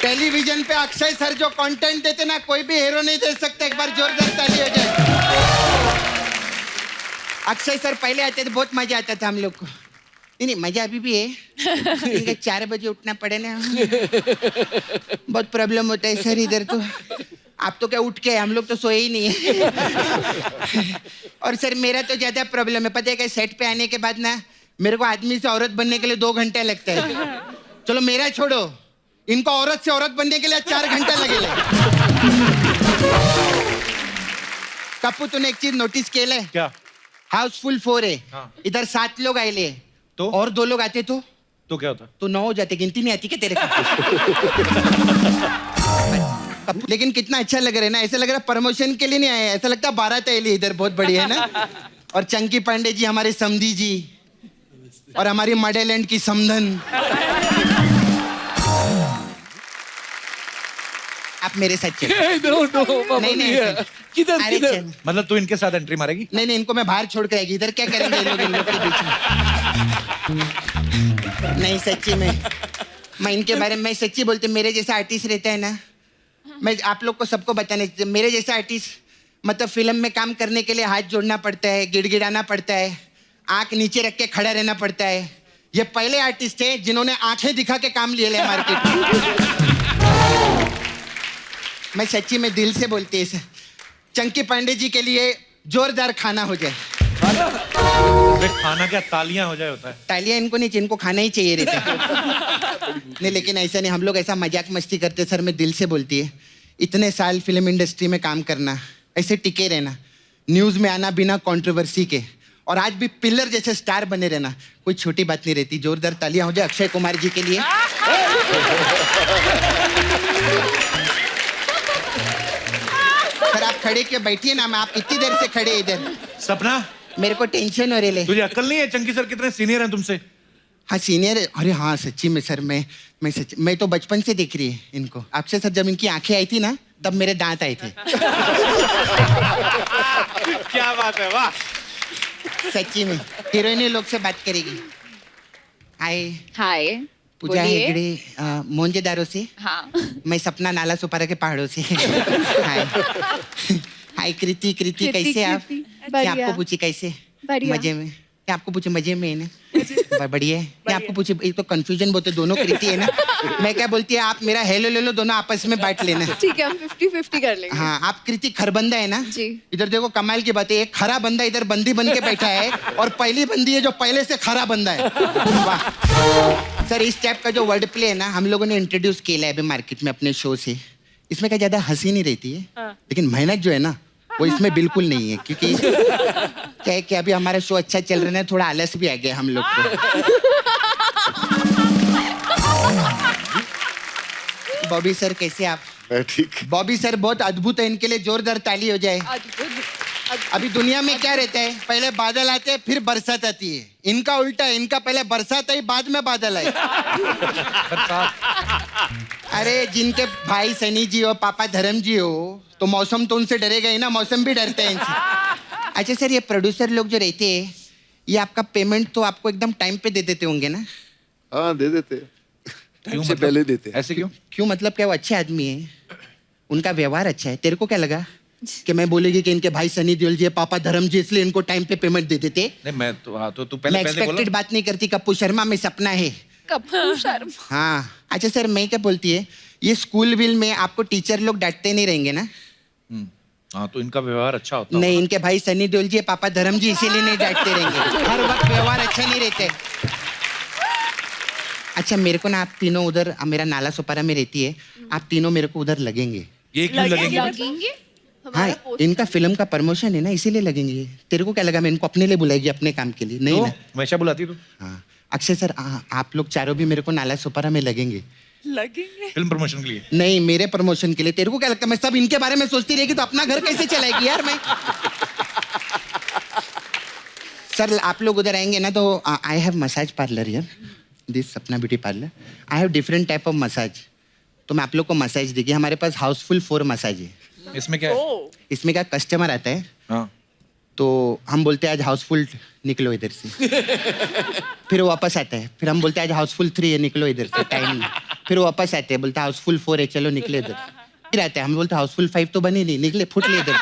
टेलीविजन पे अक्षय सर जो कंटेंट देते ना, कोई भी हीरो नहीं दे सकता। एक बार जोरदार ताली हो जाए। अक्षय सर पहले आते थे, बहुत मजा आता था हम लोग को। नहीं मजा अभी भी है। 4 बजे उठना पड़े ना, बहुत प्रॉब्लम होता है सर इधर तो। आप तो क्या उठ के, हम लोग तो सोए ही नहीं है। और सर मेरा तो ज्यादा प्रॉब्लम है, पता है क्या? सेट पे आने के बाद ना मेरे को आदमी से औरत बनने के लिए 2 घंटे लगता है। चलो मेरा छोड़ो, इनको औरत से औरत बनने के लिए 4 घंटा लगेगा। कप्पू तूने एक चीज नोटिस केलं? क्या? हाउसफुल 4 है, इधर 7 लोग आए, तो और 2 लोग आते तो क्या होता? तो 9 हो जाते, गिनती नहीं आती क्या तेरे को? लेकिन कितना अच्छा लग रहा है ना, ऐसा लग रहा है प्रमोशन के लिए नहीं आए, ऐसा लगता है बारात है इधर, बहुत बढ़िया है ना। और चंकी पांडे जी हमारे समधी जी और हमारी मॉडलैंड की समधन। आप मेरे साथ चलो। नहीं नहीं किधर अरे किधर? चल। मतलब तू इनके साथ एंट्री मारेगी? नहीं नहीं, इनको मैं बाहर छोड़ कर आएगी, इधर क्या करेंगे ये लोग इन लोग के बीच में? नहीं सच्ची में, मैं इनके बारे में सच्ची बोलते, मेरे जैसा आर्टिस्ट रहता है ना, मैं आप लोग को सबको बताने, मेरे जैसा आर्टिस्ट मतलब फिल्म में काम करने के लिए हाथ जोड़ना पड़ता है, गिड़गिड़ाना पड़ता है, आंख नीचे रख के खड़ा रहना पड़ता है। ये पहले आर्टिस्ट है जिन्होंने आंखें दिखा के काम लिए ले मार्केट में। मैं सच्ची में दिल से बोलती है, चंकी पांडे जी के लिए जोरदार खाना हो जाए। खाना क्या, तालियां हो जाए होता है? तालियां इनको नहीं, इनको खाना ही चाहिए रहता है। नहीं लेकिन ऐसा नहीं, हम लोग ऐसा मजाक मस्ती करते सर, मैं दिल से बोलती है, इतने साल फिल्म इंडस्ट्री में काम करना, ऐसे टिके रहना, न्यूज़ में आना बिना कंट्रोवर्सी के, और आज भी पिलर जैसे स्टार बने रहना, कोई छोटी बात नहीं रहती। जोरदार तालियां हो जाए अक्षय कुमार जी के लिए। सर आप खड़े क्यों, बैठिए ना, मैं आप कितनी देर से खड़े इधर? सपना, मेरे को टेंशन हो रही है। तुझे अक्ल नहीं है? चंकी सर कितने सीनियर हैं तुमसे? हाँ सीनियर है। अरे हाँ सच्ची में सर, मैं तो बचपन से देख रही है इनको। आपसे सर जब इनकी आंखें आई थी ना, तब मेरे दांत आए थे। क्या बात है, वाह। सच्ची में हीरोइनी लोग से बात करेगी। हाय हाय पूजा हेगड़े, मोंजेदारों से। हाँ मैं सपना नाला सुपारा के पहाड़ों से। हाय हाय कृति कैसे आप? क्या आपको पूछी कैसे? मजे में? क्या आपको पूछे मजे में है ना? बढ़िया है। क्या आपको पूछे, एक तो कंफ्यूजन बोलते दोनों कृति है ना, मैं क्या बोलती है, आप मेरा हेलो ले लो, दोनों आपस में बांट लेना। ठीक है, हम 50-50 कर लेंगे। हाँ आप कृति खरबंदा है ना जी। इधर देखो कमाल की बात है, एक खरा बंदा इधर बंदी बन के बैठा है, और पहली बंदी है जो पहले से खरा बंदा है। वाह सर, इस टाइप का जो वर्ड प्ले है ना, हम लोगों ने इंट्रोड्यूस किया है अभी मार्केट में अपने शो से। इसमें क्या ज्यादा हंसी नहीं रहती है, लेकिन मेहनत जो है ना वो इसमें बिल्कुल नहीं है, क्योंकि क्या है कि अभी हमारा शो अच्छा चल रहा है, थोड़ा आलस भी आ गया हम लोग को। बॉबी सर कैसे आप? ठीक। बॉबी सर बहुत अद्भुत है, इनके लिए जोरदार ताली हो जाए। अभी दुनिया में क्या रहता है, पहले बादल आते हैं फिर बरसात आती है, इनका उल्टा है, इनका पहले बरसात आई बाद में बादल आए। अरे जिनके भाई सनी जी हो, पापा धर्म जी हो, तो मौसम तो उनसे डरेगा ही ना, मौसम भी डरते हैं इनसे। अच्छा सर, ये प्रोड्यूसर लोग जो रहते हैं, ये आपका पेमेंट तो आपको एकदम टाइम पे दे देते होंगे ना? हाँ दे देते, क्यों से पहले देते। ऐसे क्यों? क्यों मतलब क्या, वो अच्छे आदमी है, उनका व्यवहार अच्छा है। तेरे को क्या लगा कि मैं बोलेगी कि इनके भाई सनी देओल जी, पापा धर्म जी, इसलिए इनको टाइम पे पेमेंट दे देते? नहीं मैं तो, हाँ तो तू मैं पहले एक्सपेक्टेड बात नहीं करती, कप्पू शर्मा में सपना है। कपूर शर्मा। हाँ अच्छा सर, मैं क्या बोलती है, ये स्कूल विल में आपको टीचर लोग डांटते नहीं रहेंगे ना? हाँ तो इनका व्यवहार अच्छा होता नहीं, इनके भाई सनी देओल जी, पापा धर्म जी, इसीलिए नहीं डांटते रहेंगे, हर वक्त व्यवहार अच्छा नहीं रहते। अच्छा मेरे को ना, आप तीनों उधर, मेरा नाला सुपारा में रहती है, आप तीनों मेरे को उधर लगेंगे। ये क्यों लगेंगे? हाँ इनका फिल्म का प्रमोशन है ना, इसीलिए लगेंगे। तेरे को क्या लगा मैं इनको अपने लिए बुलाएगी, अपने काम के लिए? नहीं ना, वैसा बुलाती तू? हाँ अक्षय सर, आप लोग चारों भी मेरे को नाला सुपारा में लगेंगे। फिल्म प्रमोशन के लिए? नहीं, मेरे प्रमोशन के लिए। तेरे को क्या लगता है मैं सब इनके बारे में सोचती रहेगी तो अपना घर कैसे चलाएगी यार मैं? सर आप लोग उधर आएंगे ना, तो आई हैव मसाज पार्लर यार, दिस सपना beauty parlour. I have different type of massage, तो मैं आप लोग को मसाज देगी। हमारे पास हाउसफुल 4 मसाज है। इसमें क्या है? इसमें क्या, कस्टमर आता है, हाँ तो हम बोलते हैं आज हाउसफुल निकलो इधर से, फिर वो वापस आता है, फिर हम बोलते हैं आज हाउसफुल 3 है, निकलो इधर से, टाइम नहीं। फिर वो वापस आते हैं, बोलते हैं हाउसफुल 4 है, चलो निकले इधर। फिर आते हैं, हम बोलते हैं हाउसफुल 5 तो बनी नहीं, निकले, फुट ले इधर।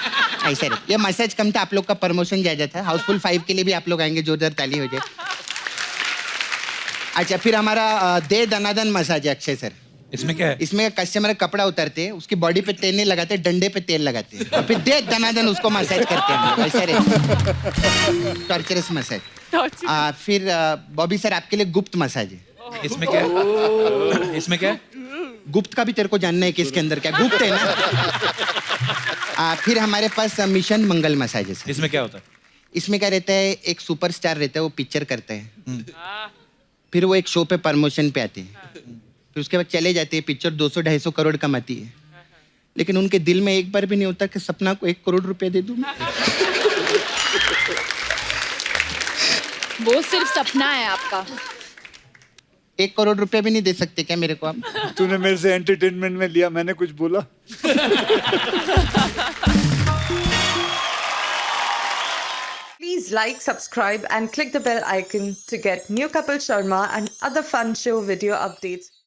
ऐसा रहता। ये मसाज कम था, आप लोग का प्रमोशन ज्यादा था। हाउसफुल 5 के लिए भी आप लोग आएंगे, जोरदार ताली हो जाए। अच्छा फिर हमारा दे दनादन मसाज है अक्षय सर। इसमें क्या है? इसमें कस्टमर कपड़ा उतारते हैं, उसकी बॉडी पे तेल नहीं लगाते, डंडे पे तेल लगाते हैं, और फिर दे दनादन उसको मसाज करते हैं। ऐसा रहता, टॉर्चरस मसाज। फिर बॉबी सर आपके लिए गुप्त मसाज है। इसमें क्या है? इसमें क्या है? गुप्त का भी तेरे को जानना है कि इसके अंदर क्या गुप्त है ना? फिर हमारे पास मिशन मंगल मसाज है। इसमें क्या होता है? इसमें क्या रहता है, एक सुपरस्टार रहता है, वो पिक्चर करता है, फिर वो एक शो पे प्रमोशन पे आते हैं, फिर उसके बाद चले जाते हैं, पिक्चर 200-250 करोड़ कमाती है, लेकिन उनके दिल में एक बार भी नहीं होता कि सपना को 1 करोड़ रुपए दे दूं। वो सिर्फ सपना है आपका। 1 करोड़ रुपए भी नहीं दे सकते क्या मेरे को आप? तूने मेरे से एंटरटेनमेंट में लिया, मैंने कुछ बोला? Please like, subscribe and click the bell icon to get new Kapil Sharma and other fun show video updates.